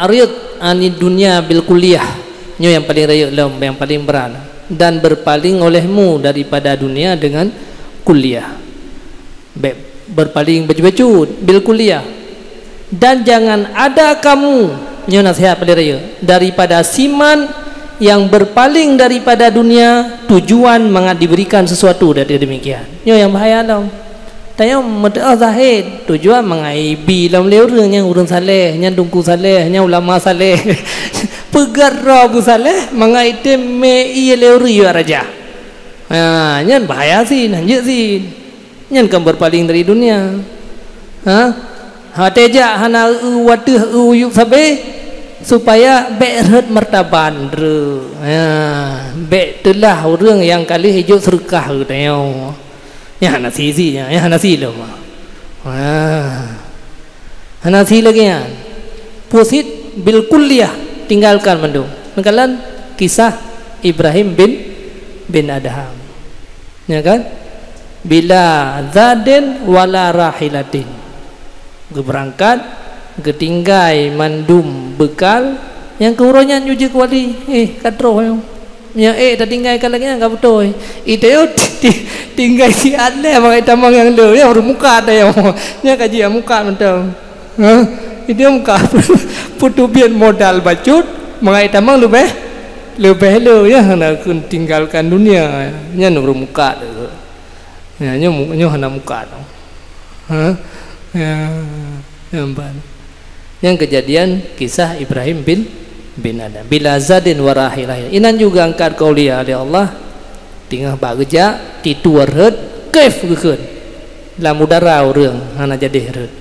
a'rid anid dunya bil kulliyah yang paling raya yang paling berat dan berpaling olehmu daripada dunia dengan kuliah berpaling baju-baju bil kuliah dan jangan ada kamu nasihat paling raya daripada siman yang berpaling daripada dunia tujuan mengat diberikan sesuatu dari demikian yang bahaya tau tanya mata zahid tujuan mengaibi dalam leureung yang urang saleh nya dungku saleh nya ulama saleh pegar rabu saleh mengaite me iya leuri raja nya bahaya sih lanjut sih nya kan berpaling dari dunia hateja hana wadeh uyuk sabe supaya berat martaban telah orang yang kali hijau serkah tanya ya nasi ya nasi loh nasi lagi ya pusit bil kulliyah tinggalkan mendung kalian kisah Ibrahim bin Adham ya kan bila zadin wala rahilatin, berangkat ketinggai mandum bekal yang keurangnya nyuji kuali kadro yang dah tinggal lagi enggak betul itu yo tinggal si adle pakai tamang yang le yang muka ada yang kaji muka mentang itu muka putubian modal bacut mengai tamang lebih le ya nak tinggalkan dunia nya nur muka tu ya nyo hana muka tu yang kejadian kisah Ibrahim bin Adam bila zadin warahilah inan juga angkat kaulia oleh Allah tinggal bageja titu warheud kef gekeun lamu darau reung hana jadi reud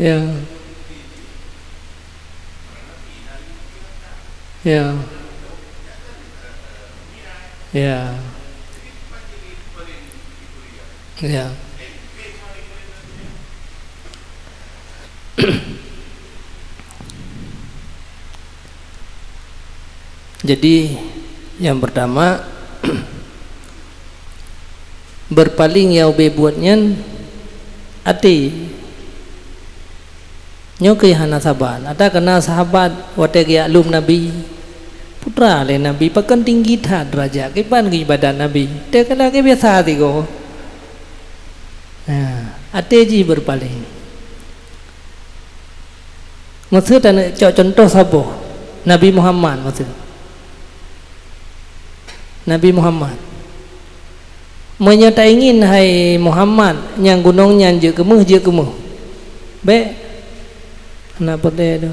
ya ya ya ya jadi yang pertama berpaling yang buatnya ati nyokai hana saban ada kena sahabat wategi alum Nabi putra le Nabi pakan tinggi tha derajat kipan ke ibadat Nabi dia kena ke biasa tigo ateji berpaling maksud dan contoh sabo Nabi Muhammad maksud Nabi Muhammad menyata ingin hai Muhammad yang gunungnya je kemuh be hana pede do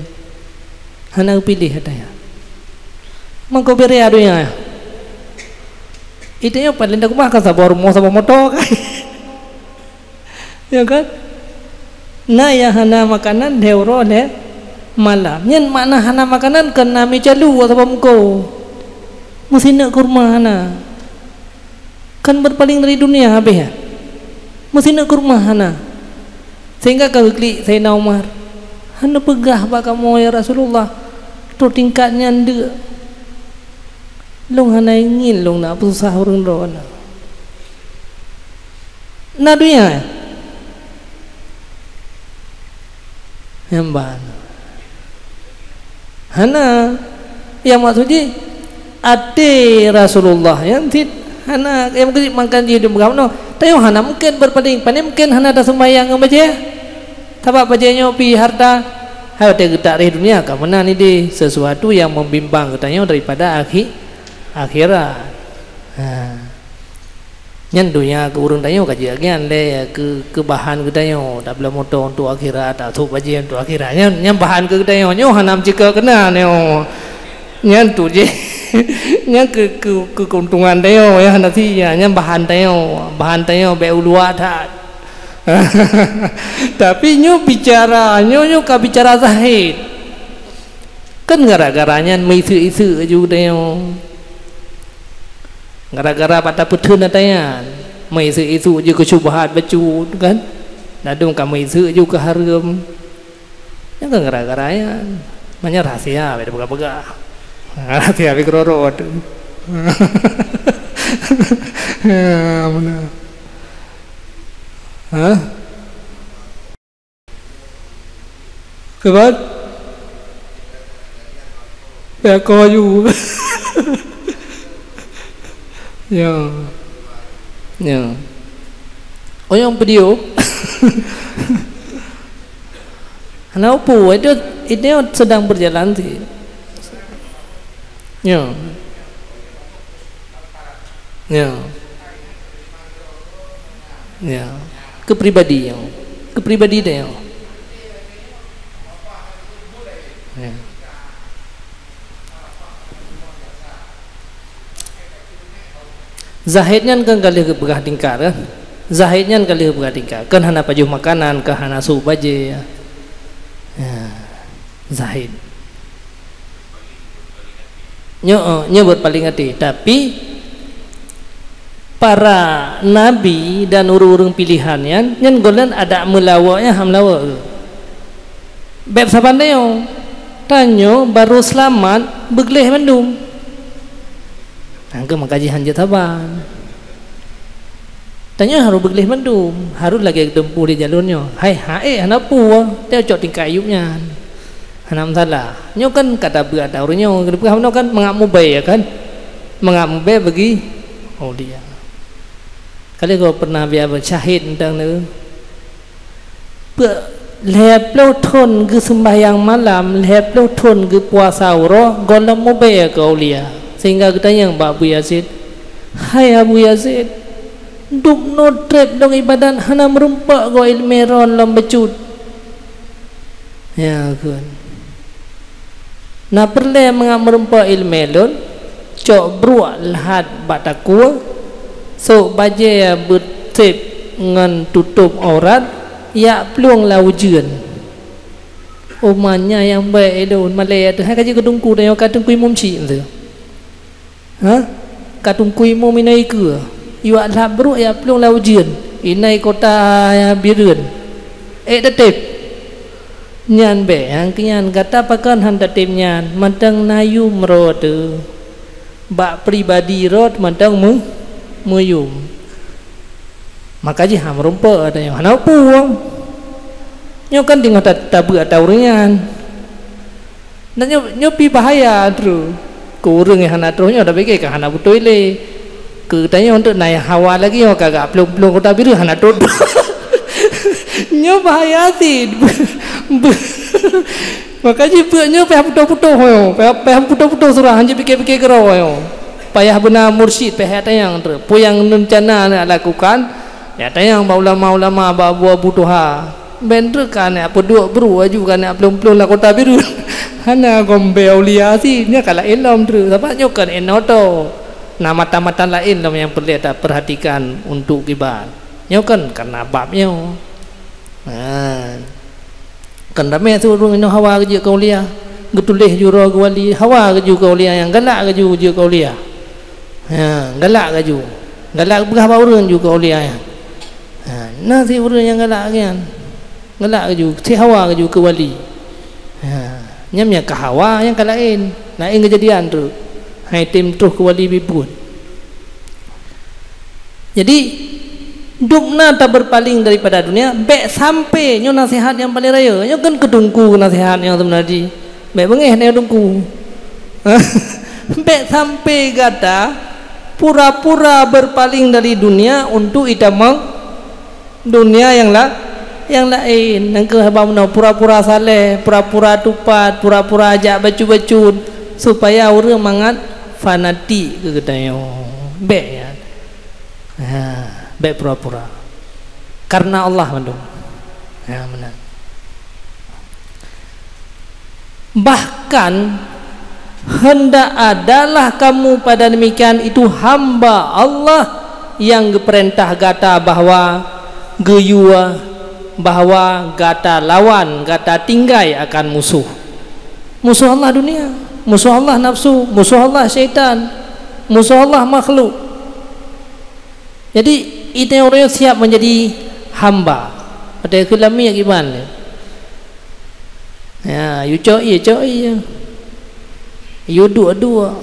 hana pilih hataya mangko beri adunya itu yang paling dak mah sabor mo sabor moto kan ya kan na ya hana makanan deuro le malam nyen mana hana makanan kena mi calu atau mko mesti nak kurma hana kan berpaling dari dunia habis ya mesti nak kurma hana sehingga kau klik Sayyidina Umar hana pegah ba kamu ya Rasulullah tu tingkatnya ande long hana ingin long nak susah orang rona na dunia Hemban hana yang maksudnya ate Rasulullah yang tid hana yang mungkin makan dia berapa no tayo hana mungkin berpaling paling mungkin hana ada sembahyang baca tabak bacanya pi harta hayo te getak di dunia ka mana ni di sesuatu yang membimbang katanya daripada akhirat nhân dunia ke urang tayo kajian le ke bahan ke tayo tak boleh motor untuk akhirat tak thuk bajian untuk akhirat nhân bahan ke tayo nyo hanam jika kena nyo nhân tu je nhân ke keuntungan tayo ya nanti ya nhân bahan tayo be ulua tak tapi nyo bicara nyo ka bicara zahid kan gara-garanya meisu-isu juga tayo gara-gara pada putun natanya mai isu je ke syubhat bacu kan nadung ka mai isu je ke haram ya kan gara-garanya banyak rahasia beda pegah-pegah rahasia bi krorot mana kebat ya koyu ya oh yang video kenapa itu sedang berjalan sih ya kepribadi dia ya. Zahidnya kan kali berkah tingkar kan zahidnya kali berkah tingkar kan hana pajuh makanan kan hana sup aja ya zahid nyo berpaling hati tapi para nabi dan urung-urung pilihan yang golan ada melawaknya hamlawa beb sabandeo tanyo baru selamat begleh mendum angke makaji hanjat taban tanyo harus begleh mendum harus lagi tempuh di jalurnya hai hae hanapu dia cok tingkai ayubnya hanam salah nyo kan kata berada urunnya kenapa kan mengamu baik ya kan mengamu baik bagi dia kali kau pernah biar bersyahid tentang itu leplau thon ke sembahyang malam leplau thon ke puasa uro golam mubaya kau lia sehingga kita yang Abu Yazid hai Abu Yazid duk no trep dong ibadat hana merumpak kau ilmeron lam becut ya kan na perle mengam merumpak ilmelon cok bruak lahat bataku so baje ya bertip ngan tutup aurat ya peluang laujian omanya yang baik itu malaya tu hai kaji kedungku dah kadung kui mum ci tu ha kadung kui mum inai ke iwa lah bro ya peluang laujian inai kota ya birun tetep nyan be yang kinyan kata pakan han tetep nyan mantang nayu merod bak pribadi rod mantang muyum maka ji ham rumpa ada yang hana puang nyo kan tinggal tabu atau ringan dan nyo pi bahaya tu kurang yang hana terusnya dah bagi ke hana betul le ke tanya untuk naik hawa lagi nyo kagak belum kota biru hana tu nyo bahaya sih maka ji nyo peh puto-puto hoyo peh puto-puto surah hanya pikir-pikir kerau hoyo payah benar mursyid payah tayang tu puyang rencana nak lakukan ya tayang ulama-ulama buah butuha bentuk kan apa dua beru aju kan belum lah kota biru hana gombe aulia sih nya kala ilom tu sebab nyokan enoto nama tamatan lain yang perlu kita perhatikan untuk kibar nyokan karena babnya kan ramai suruh ino hawa ke kaulia getulih juro wali hawa ke kaulia yang galak ke kaulia ya, galak gaju galak berapa orang juga uliah nasi orang yang galak kan galak gaju si hawa gaju ke wali nyamnya ke hawa yang lain kejadian tu hai tim terus ke wali bibun jadi dukna tak berpaling daripada dunia baik sampai nyo nasihat yang paling raya nyo kan kedungku nasihat yang sebenarnya baik bengeh ni dungku baik sampai kata pura-pura berpaling dari dunia untuk idamang dunia yang lain yang ke habamna pura-pura saleh pura-pura tupat pura-pura ajak baju-baju supaya orang mangat fanatik ke ketayo baik ya baik pura-pura karena Allah mandung ya benar bahkan hendak adalah kamu pada demikian itu hamba Allah yang perintah gata bahwa geyua bahwa gata lawan gata tinggai akan musuh Allah dunia musuh Allah nafsu musuh Allah syaitan musuh Allah makhluk jadi itu orang yang siap menjadi hamba pada kelami gimana ya you coy ya you dua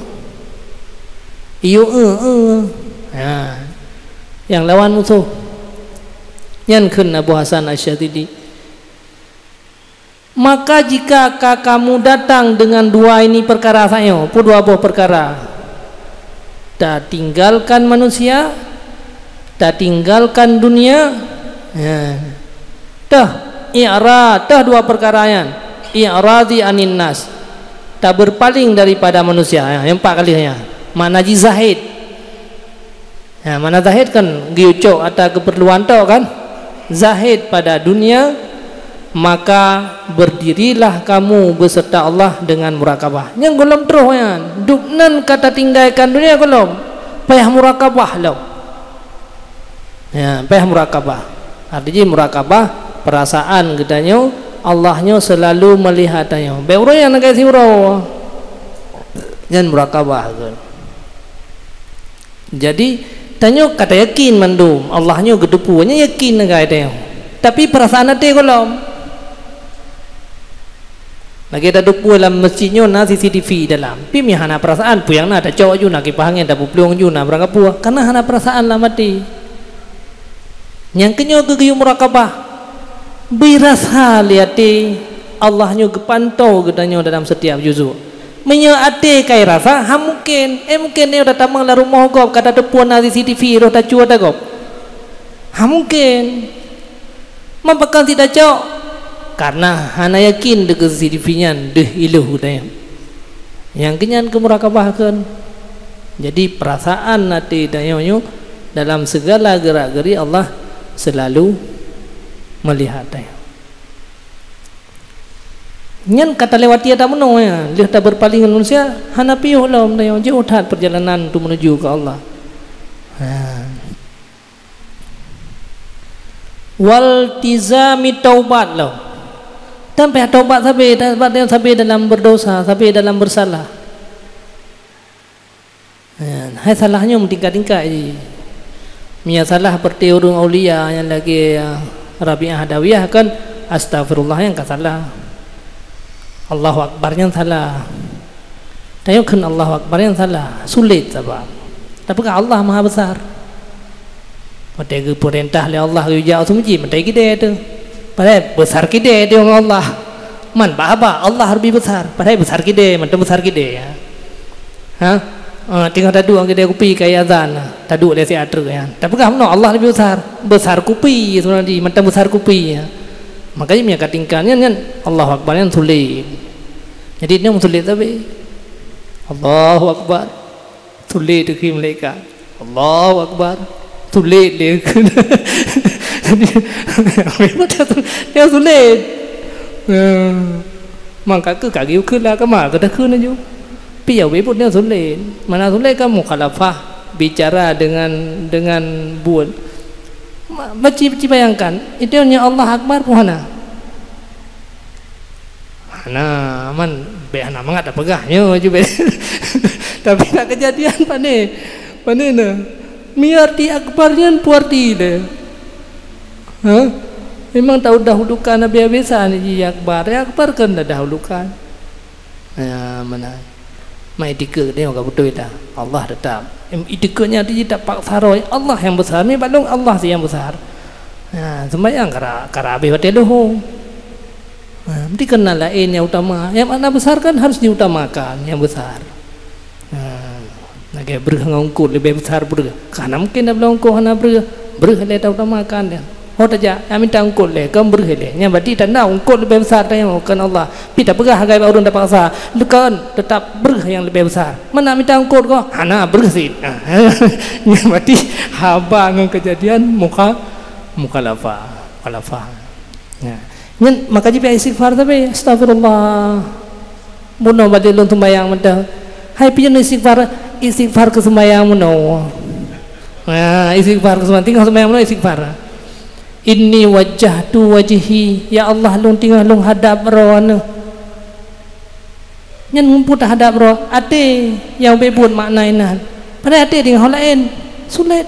you yang lawan musuh yang kena Abu Hasan Asy'adili maka jika kamu datang dengan dua ini perkara saya dua buah perkara tak tinggalkan manusia tak tinggalkan dunia i'rad dua perkara i'radi anin nas tak berpaling daripada manusia yang empat kalinya mana zahid mana zahid kan giucok atau keperluan tau kan zahid pada dunia maka berdirilah kamu beserta Allah dengan murakabah yang golom terus duknan kata tinggalkan dunia golom payah murakabah lo payah murakabah artinya murakabah perasaan gedanya Allahnya selalu melihatnya beuro yang nak kasi uro yang murakabah jadi tanya kata yakin mandum Allahnya gedepunya yakin negara dia tapi perasaan hati kalau lagi ada depu dalam masjidnya na CCTV dalam pim yang hana perasaan puyang na ada cowok ju nak kipahangnya ada puplung ju na berangkat puah karena hana perasaan lah mati yang kenyo kegiyu murakabah birasa liati Allahnya kepantau gedanya dalam setiap juzuk menyeati kai rasa mungkin mungkin dia udah tamang la rumah gop kata depu na CCTV roh tak cuat gop mungkin mapakal tidak cowok karena hana yakin dengan CCTV-nya deh iluh deh yang kenyan kemurakabahkan jadi perasaan nanti dayonya dalam segala gerak-geri Allah selalu melihat deh nyan kata lewati ada menong ya lihat tak berpaling manusia hana piuh lah dayonya jauh tat perjalanan untuk menuju ke Allah wal tizami taubat lah sampai taubat sampai dalam berdosa sampai dalam bersalah hai salahnya tingkat-tingkat je punya salah seperti orang aulia yang lagi Rabi'ah Hadawiyah kan astagfirullah yang tak salah Allahu Akbar yang salah tayukan Allahu Akbar yang salah sulit sebab tapi kan Allah maha besar pada perintah oleh Allah jauh semua mentai kita tu padahal besar kita dia Allah man apa Allah lebih besar padahal besar kita man besar kita ya tinggal tadu kita kupi kayak azan tadu dia si atur ya tapi kan Allah lebih besar kupi sebenarnya man besar kupi ya makanya punya katingkannya kan Allahu Akbar yang sulit jadi ini sulit tapi Allahu Akbar sulit tu mereka Allahu Akbar sulit dia dia sulit maka ke kaki ke lah kemana ke dah ke naju piau pun dia sulit mana sulit kamu mukhalafah bicara dengan buat baca bayangkan itu hanya Allah Akbar puhana mana man beana mangat apa gahnya juga tapi nak kejadian pane na miarti akbarnya puarti deh memang tahu dahulukan Nabi biasa ni akbar kan dah dahulukan mana mai dikir dia enggak betul dah Allah tetap idiknya dia tak paksa roy Allah yang besar ni balong Allah sih yang besar sembahyang kara habis hotel lohong mesti kenal lain yang utama yang mana besar kan harus diutamakan yang besar lagi berhangungkul lebih besar ber karena mungkin dah belum kau hana ber le dah utamakan dia hoda ja minta ungkul le kam ber le nya berarti tanda ungkul lebih besar yang kan Allah pita pegah hagai orang dah paksa lekan tetap ber yang lebih besar mana minta ungkul kau hana ber sih nya berarti haba ngong kejadian mukhalafah ya nyen maka jipa istighfar tapi astagfirullah muno badilun sembayang mentah hai pian istighfar ke sembayang muno istighfar ke sembayang tinggal sembayang muno istighfar inni wajjahtu wajhi ya Allah lung tinggal lung hadap roh nyen ngumpul hadap roh ate yang bebut maknainan pada ate tinggal lain sulit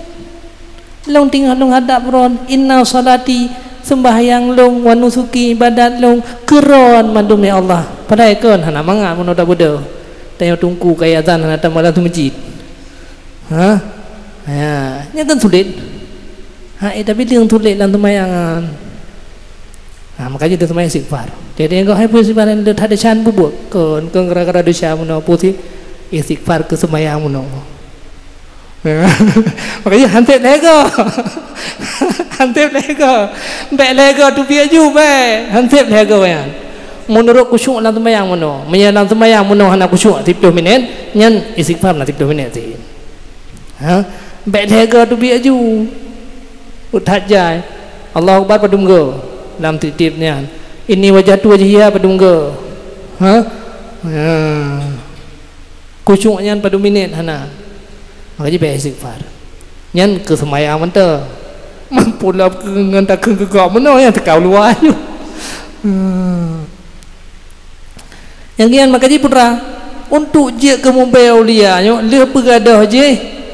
lung tinggal lung hadap roh inna salati sembahyang long wanusuki ibadat long keron mandum ya Allah padahal kan hana mangat mun dah bodoh tanya tungku kaya azan hana tamalan tu masjid ya nya kan sulit tapi dia sulit dalam sembayangan makanya dia sembahyang istighfar jadi engkau hai istighfar dia ada syan bubuk kan gara-gara dosa mun putih istighfar ke sembahyang mun makanya hantet lego bek lego tu biaju be hantet lego yan menurut kusyuk dalam sembahyang mono menyalam sembahyang mono hana kusyuk 10 minit nyan istighfar na 10 minit sih bek lego tu biaju utajai Allahu Akbar padunggo dalam titipnya ini wajah tu wajhiya padunggo kusyuknya 10 minit hana makanya baik istighfar nyan ke sembahyang mentah mampu lah dengan tak ke kau mana yang tekau luar je yang kian makanya putra untuk je ke mobil aulia dia pegadah je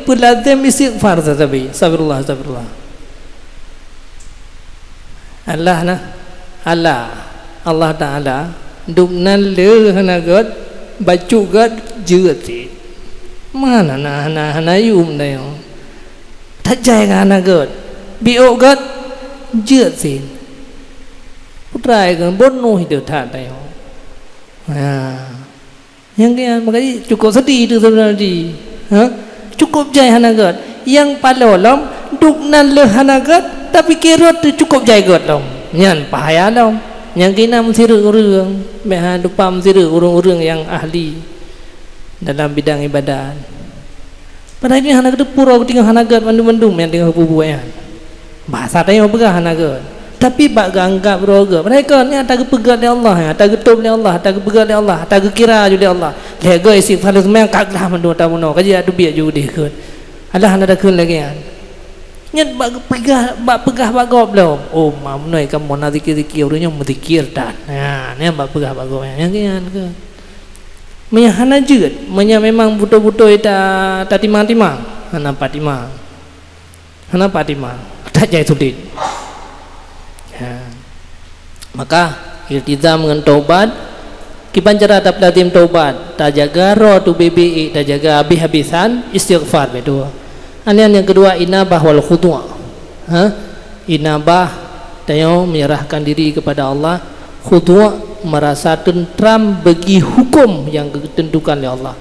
pelazim istighfar tetapi astagfirullah Allah Ta'ala duknan le hanagat bacugat jeut mana hana yum da yo thajai ga hanagat biogat jeut sin putrai kan bonuh hidup tha da yo yang dia makanya cukup sedih itu sebenarnya cukup jai hanagat yang palolom duknan le hanagat tapi kirot tu cukup jai got dong nyan pahaya dong yang kena mesti urang meha dupa mesti urang yang ahli dalam bidang ibadat pada ini hanagat tu pura tinggal hanagat mandum yang tinggal bubuan bahasa tanya pegah hanagat tapi bak ganggap roga mereka ni tak pegat oleh Allah tak getop oleh Allah tak pegat oleh Allah tak kira oleh Allah lega istighfar semua kaglah mandu tamuno kaji adu biak ju deh kun Allah ada kun lagi kan nyat bak pegah bak gop belum oh mamnoi kamu nak zikir urangnya menzikir dan ni bak pegah bak gop yang kan ke menyahana jeut menya memang buto-buto ita timang-timang hana patimang tak jai sulit maka iltizam dengan taubat kiban cara tak lazim taubat tak jaga roh tu BBI tak jaga habis-habisan istighfar betul yang kedua inabah wal khudu' inabah tayo menyerahkan diri kepada Allah khudu' merasa tentram bagi hukum yang ditentukan oleh Allah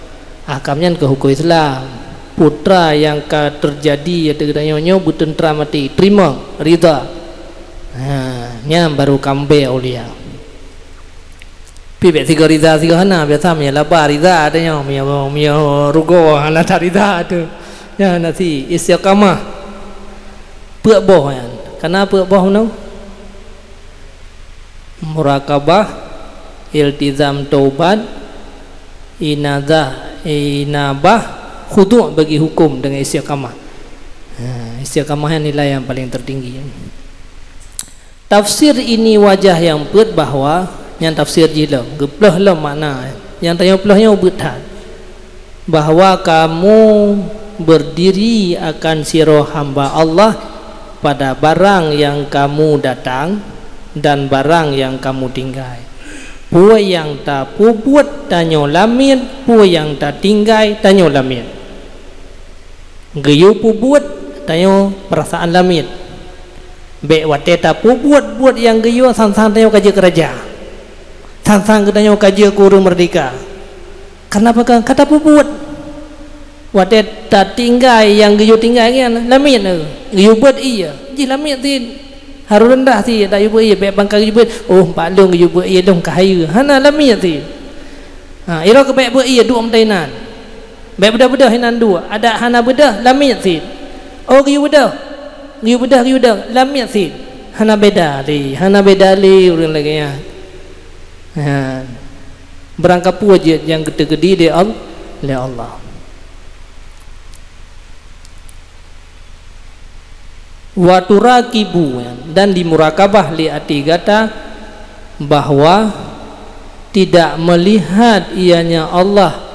akamnya ke hukum Islam putra yang terjadi ya teganya bertentram mati terima ridha nyam baru kambe aulia pibe tiga rida tiga hana biasa punya laba rida ada yang punya rugo hana rida tu ya nasi istiqamah puak boh kan karena puak boh no murakabah iltizam taubat inabah khudu' bagi hukum dengan istiqamah istiqamah yang nilai yang paling tertinggi tafsir ini wajah yang berat bahawa yang tafsir jilam geplah lah makna yang tanya pelahnya berat bahawa kamu berdiri akan sirah hamba Allah pada barang yang kamu datang dan barang yang kamu tinggal pua yang tak buat tanyo lamit pua yang tak tinggal tanyo lamit geyu buat tanyo perasaan lamit be wateta buat yang geyo sang-sang tanyo kaji kerja sang-sang tanyo kaji guru merdeka kenapa kata buat wateta tinggal yang geyo tinggal kan lamit geyo buat iya ji lamit tin harus rendah ti tak buat iya be bangka geyo buat oh palung geyo buat iya dong kahaya hana lamit ti ira ke be buat iya dua mtainan be bedah-bedah hinan dua ada hana bedah lamit ti oh geyo bedah lam yasin hana beda li urang lagi ya berangkat pujian yang gede-gede oleh Allah wa turaqibu dan dimurakabah li ati gata bahwa tidak melihat ianya Allah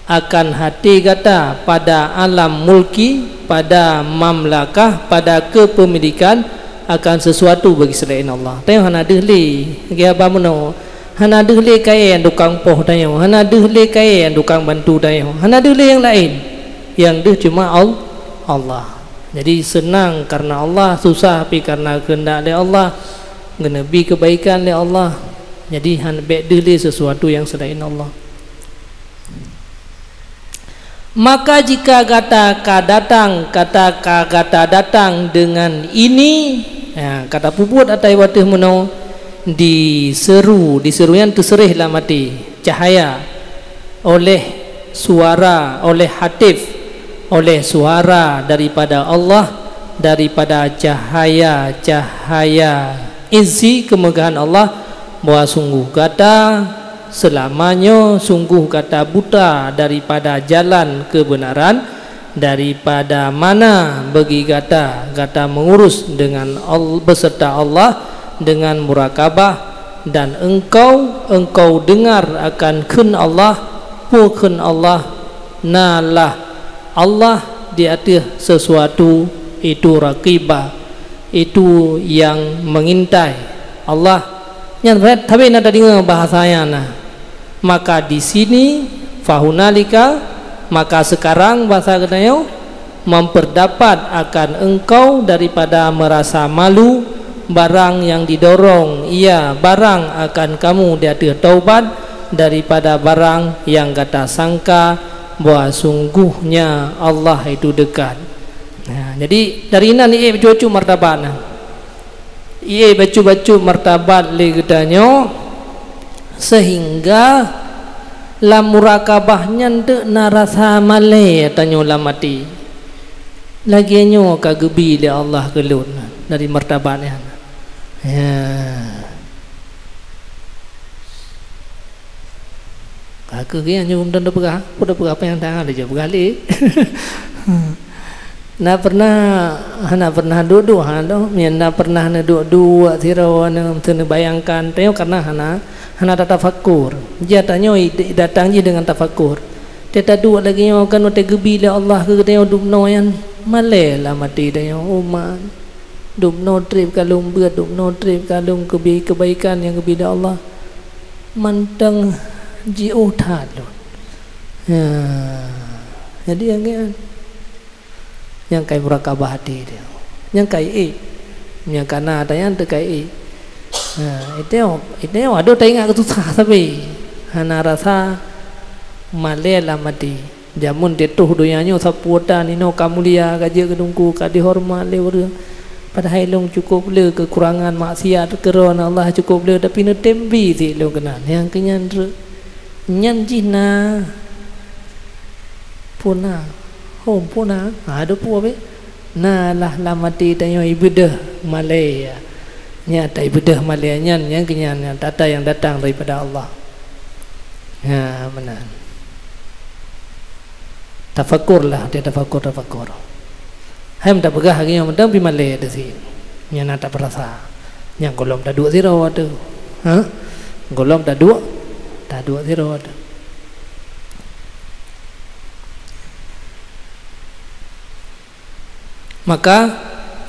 akan hati kata pada alam mulki, pada mamlakah, pada kepemilikan akan sesuatu bagi selain Allah. Tengok hana dehli, dia bamuno. Hana dehli kaya yang tukang poh tengok, hana dehli kaya yang tukang bantu tengok, hana dehli yang lain. Yang deh cuma Allah. Jadi senang karena Allah, susah tapi karena kehendak oleh Allah, menebi kebaikan oleh Allah. Jadi hana bek dehli sesuatu yang selain Allah. Maka jika kata datang dengan ini kata puput atai watih menau diseru yang terserih lah mati cahaya oleh suara oleh hatif oleh suara daripada Allah daripada cahaya izzi kemegahan Allah bahwa sungguh kata selamanya sungguh kata buta daripada jalan kebenaran daripada mana bagi kata mengurus dengan Allah beserta Allah dengan murakabah dan engkau dengar akan kun Allah nalah Allah di atas sesuatu itu raqibah, itu yang mengintai. Allah yang tapi nak dengar bahasanya nah. Maka di sini fahunalika, maka sekarang bahasa kedayo memperdapat akan engkau daripada merasa malu barang yang didorong, ia barang akan kamu di atas taubat daripada barang yang kata sangka bahwa sungguhnya Allah itu dekat. Nah, jadi dari ini ia baca martabat nah. Ia baca martabat le gedanyo sehingga la murakabahnya ndak narasa male tanyo la mati. Lagianyo kagebi le Allah kelun dari martabatnya. Ya. Aku kia nyum dan dah apa yang tangan dia bergali. Nak pernah duduk hando, nak pernah duduk sirawan tenu bayangkan teo karena hana tafakur. Dia tanya datang je dengan tafakur. Dia tak duduk lagi yang kan te gebi le Allah ke teo dubno yang male lah mati dia umat. Dubno trip kalung beut, dubno trip kalung kebaikan yang gebi Allah. Manteng jiu thad luôn. Ya. Jadi yang kai murakabah hati dia. Yang kai yang kana ada yang tu kai. Itu ada tengah ketusah tapi hana rasa malela mati. Jamun detuh doyanyo saputa nino kamulia kaje kedungku kadi hormat le padahal long cukup le kekurangan maksiat kerana Allah cukup le tapi ne tembi si lo kenan yang kenyan nyanjina puna hom puna ada puabe nah lah lamati tayo ibadah Malaya nyata ibadah Malaya yang kenyan yang tata yang datang daripada Allah. Ya benar. Tafakurlah dia tafakur. Hem tak pegah lagi yang mendang pi Malaya di sini. Yang nak tak perasa. Yang golom dah 2-0 ada. Ha? Golom dah 2-0 ada. Maka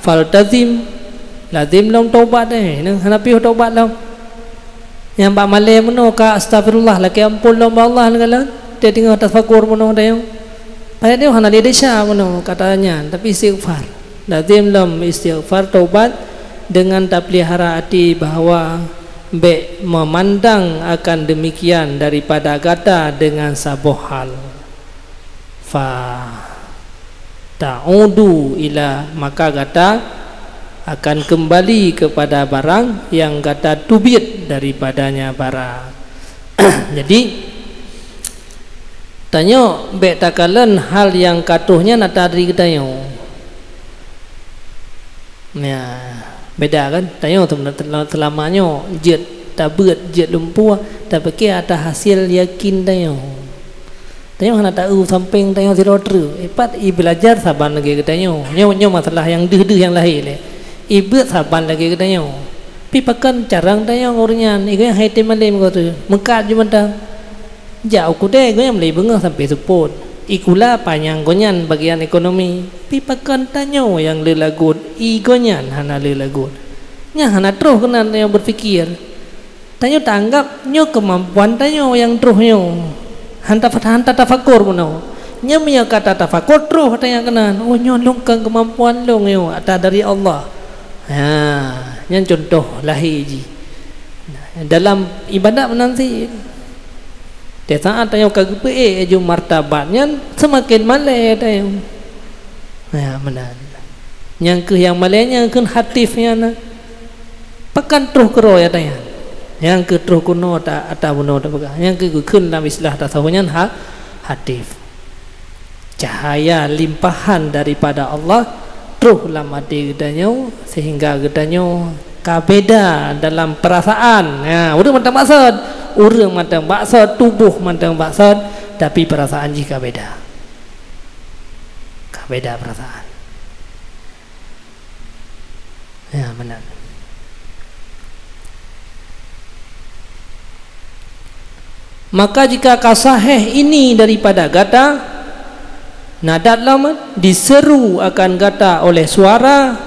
faltazim lazim long taubat nang hanapi taubat long. Yang Pak Malay meno ka astagfirullah laki ampun long Allah ngala dia tengok tafakur meno dayo. Pada dia hana dia desya meno katanya tapi istighfar. Lazim long istighfar taubat dengan tak pelihara hati bahawa memandang akan demikian daripada kata dengan sabuh hal ta'udu ila maka kata akan kembali kepada barang yang kata tubit daripadanya barang. Jadi tanya takalan hal yang katuhnya nak tadi kita yo ya beda kan tanya selamanya jet tabut jet lumpur tapi ke atas hasil yakin tanya hana tahu samping tanya sirodru epat i belajar saban lagi katanya nyo masalah yang deh yang lahir le ibu saban lagi katanya pi pakan carang tanya orangnya iku yang hai timalim ko tu mekat je mentang jauh kude ko yang beli bunga sampai support ikulah panjang gonyan bagian ekonomi pi pakan tanya yang lelagut i gonyan hana lelagut nya hana terus kena yang berfikir tanya tanggap nyo kemampuan tanya yang terusnyo hanta tafakur mono nya kata tafakur terus tanya kena oh nyo longkang kemampuan long yo ada dari Allah. Yang contoh lahir ji dalam ibadat menanti dia saat tanya kagepe aju martabatnya semakin malai tanya benar yang ke yang malainya kan hatifnya na pakan terus kero ya tanya yang ke terus kuno tak buno tak pegang yang ke kun dalam istilah tasawufnya hatif cahaya limpahan daripada Allah terus lama di gedanyo sehingga gedanyo kabeda dalam perasaan udah macam maksud urang macam maksud tubuh macam maksud tapi perasaan jika beda perasaan benar. Maka jika kasaheh ini daripada kata Nadat lama diseru akan kata oleh suara.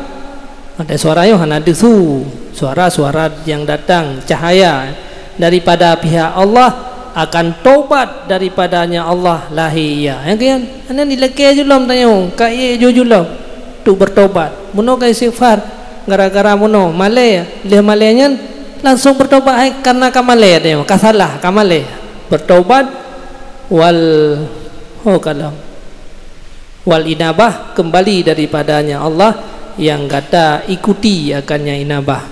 Ada suara yo hana desu. Suara-suara yang datang cahaya daripada pihak Allah akan taubat daripadanya Allah lahia. Ya kan? Ana dileke julom tanyo, kai julom tu bertobat. Muno kai istighfar gara-gara muno male, leh malenya langsung bertobat karena kamale dia. Kasalah kamale. Bertobat wal kalam wal inabah, kembali daripadanya Allah yang kata ikuti akannya inabah,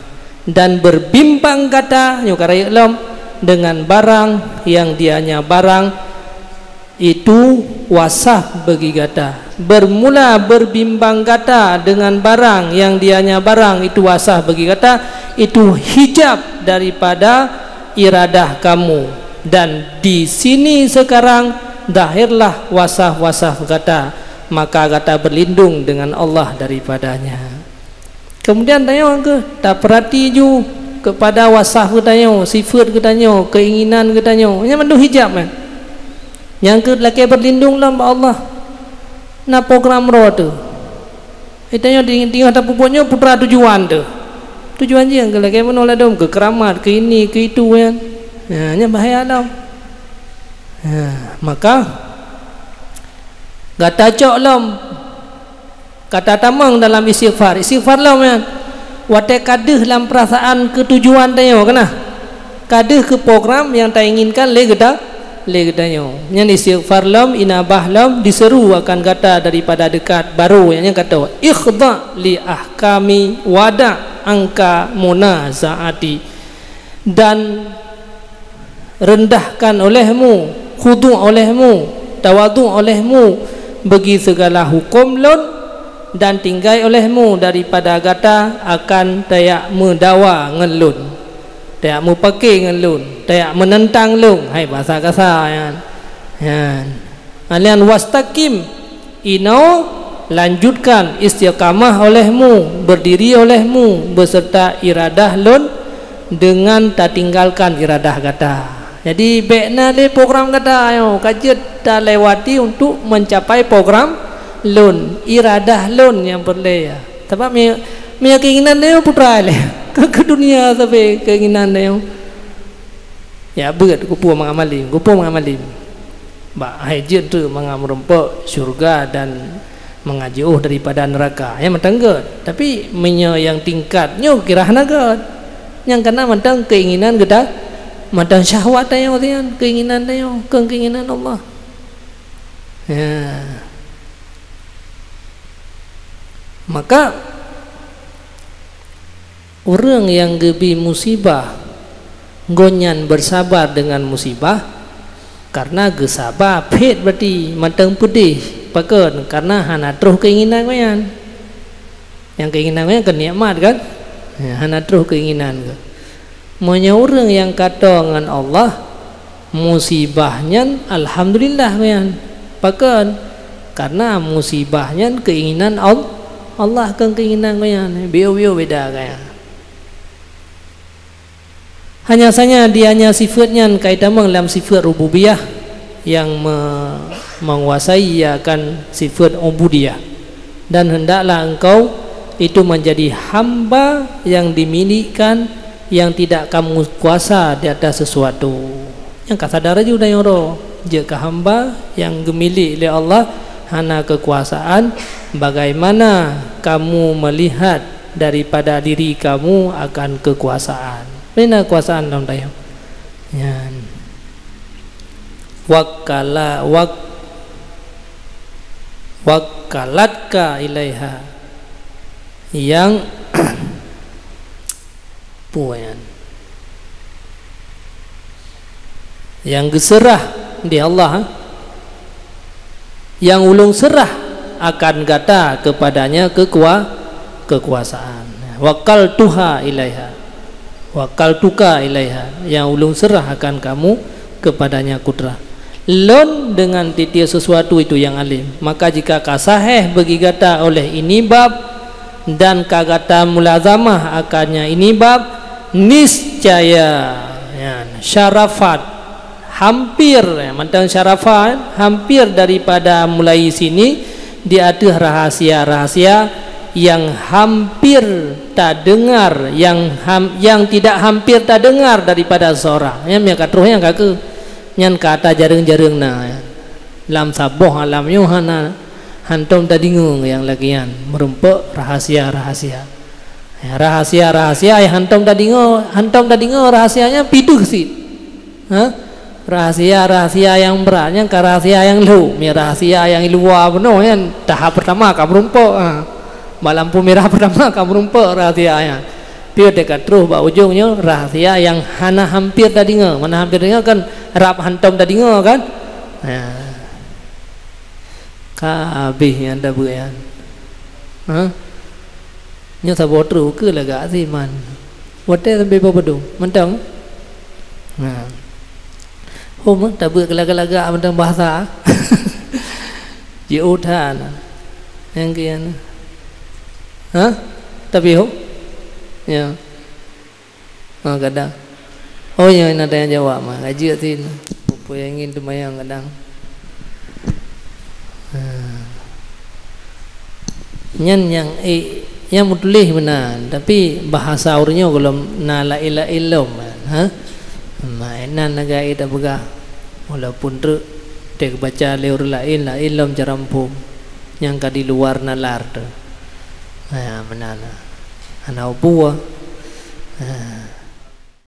dan berbimbang kata nyukarayelom dengan barang yang dianya barang itu wasaf bagi kata. Bermula berbimbang kata dengan barang yang dianya barang itu wasaf bagi kata, itu hijab daripada iradah kamu, dan di sini sekarang dahirlah wasaf-wasaf kata, maka kata berlindung dengan Allah daripadanya. Kemudian tanya ke tak perhati ju kepada wasaf katanya, sifat katanya, keinginan katanya, yang mendu hijab kan. Yang ke laki berlindung dalam Allah. Na program ro tu. Itanya tinggal tak pupuknya putra tujuan tu. Tujuan je ke laki menolak dom ke keramat, ke ini, ke itu kan. Nya bahaya dah. Maka kata cok lom, kata tamang dalam istighfar lom kan. Wate kadeh dalam perasaan ketujuan tayo kena. Kadeh ke program yang tak inginkan le gedanyo. Yang istighfar lom, inabah lom diseru akan kata daripada dekat baru yang kata ikhda li ahkami wada angka munazaati, dan rendahkan olehmu, khudu olehmu, tawadu olehmu bagi segala hukum lun, dan tinggai olehmu daripada kata akan tayak mendawa ngelun, tayak mupake ngelun, tayak menentang lung. Hai bahasa kasar kan. Alian wastaqim ino, lanjutkan istiqamah olehmu, berdiri olehmu beserta iradah lun dengan tak tinggalkan iradah kata. Jadi bekna le program kata ayo kajet dah lewati untuk mencapai program lun, iradah lun yang berle ya. Sebab mi keinginan dia putra le ke dunia sampai keinginan dia. Ya berat kupu mengamalim, ba hajian tu mengamrumpa syurga dan mengajauh daripada neraka. Yang matanggat, tapi yang tingkatnya kira hanagat. Yang kena matang keinginan kita, madang syahwat tayo tiyan, keinginan tayo, keinginan Allah. Maka orang yang gebi musibah gonyan bersabar dengan musibah, karena gesabar pet berarti matang pedih pakan, karena hana terus keinginan goyan. Yang keinginan goyan kan nikmat kan, hana terus keinginan ke. Monya orang yang kata dengan Allah musibahnya alhamdulillah kan, pakan karena musibahnya keinginan Allah kan, keinginan kan bio beda kan. Hanya saja dianya sifatnya kaitan dalam sifat rububiyah yang menguasai akan sifat ubudiyah, dan hendaklah engkau itu menjadi hamba yang dimilikan, yang tidak kamu kuasa di atas sesuatu. Yang kasadar juga yang roh jika hamba yang dimiliki oleh Allah hana kekuasaan, bagaimana kamu melihat daripada diri kamu akan kekuasaan. Mana kekuasaan dalam tayo? Yan. Wakalatka ilaiha, yang puan yang geserah di Allah, yang ulung serah akan kata kepadanya kekuasaan. Wakal tuha ilaiha, wakal tuka ilaiha, yang ulung serah akan kamu kepadanya kudrah. Lon dengan titia sesuatu itu yang alim. Maka jika kasaheh bagi kata oleh ini bab, dan kagata mulazamah akannya ini bab, niscaya ya, syarafat hampir macam syarafah, hampir daripada mulai sini dia ada rahasia-rahasia yang hampir tak dengar, yang tidak hampir tak dengar daripada seorang. Yang mereka terus yang kata, yang kata jarang-jarang na, lam saboh alam yohana, hantom tadi ngung yang lagian merumpak rahasia-rahasia. Rahasia-rahasia yang hantom tadi ngung rahasianya piduh sih. Rahasia-rahasia yang beratnya ke rahasia yang lu, rahasia yang luar penuh kan. Tahap pertama kamu rumpuk, lampu merah pertama kamu rumpuk rahasianya. Dia dekat terus bak ujungnya rahasia yang hana hampir tadi ngah, mana hampir tadi ngah kan rap hantom tadi ngah kan. Kabeh yang dah buat. Nya sabot terus ke laga sih man. Wate sampai apa tu? Mentang. Hôm ta bữa laga-laga tentang bahasa Jiutan yang kian tapi ya kadang yang ada yang jawab mah ngaji sih apa yang ingin tumayang kadang yang mutulih benar tapi bahasa urnya kalau nala ila ilom mainan naga ita begah walaupun tu dek baca leur lain lom jarampum yang ka di luar nalar tu menana ana buah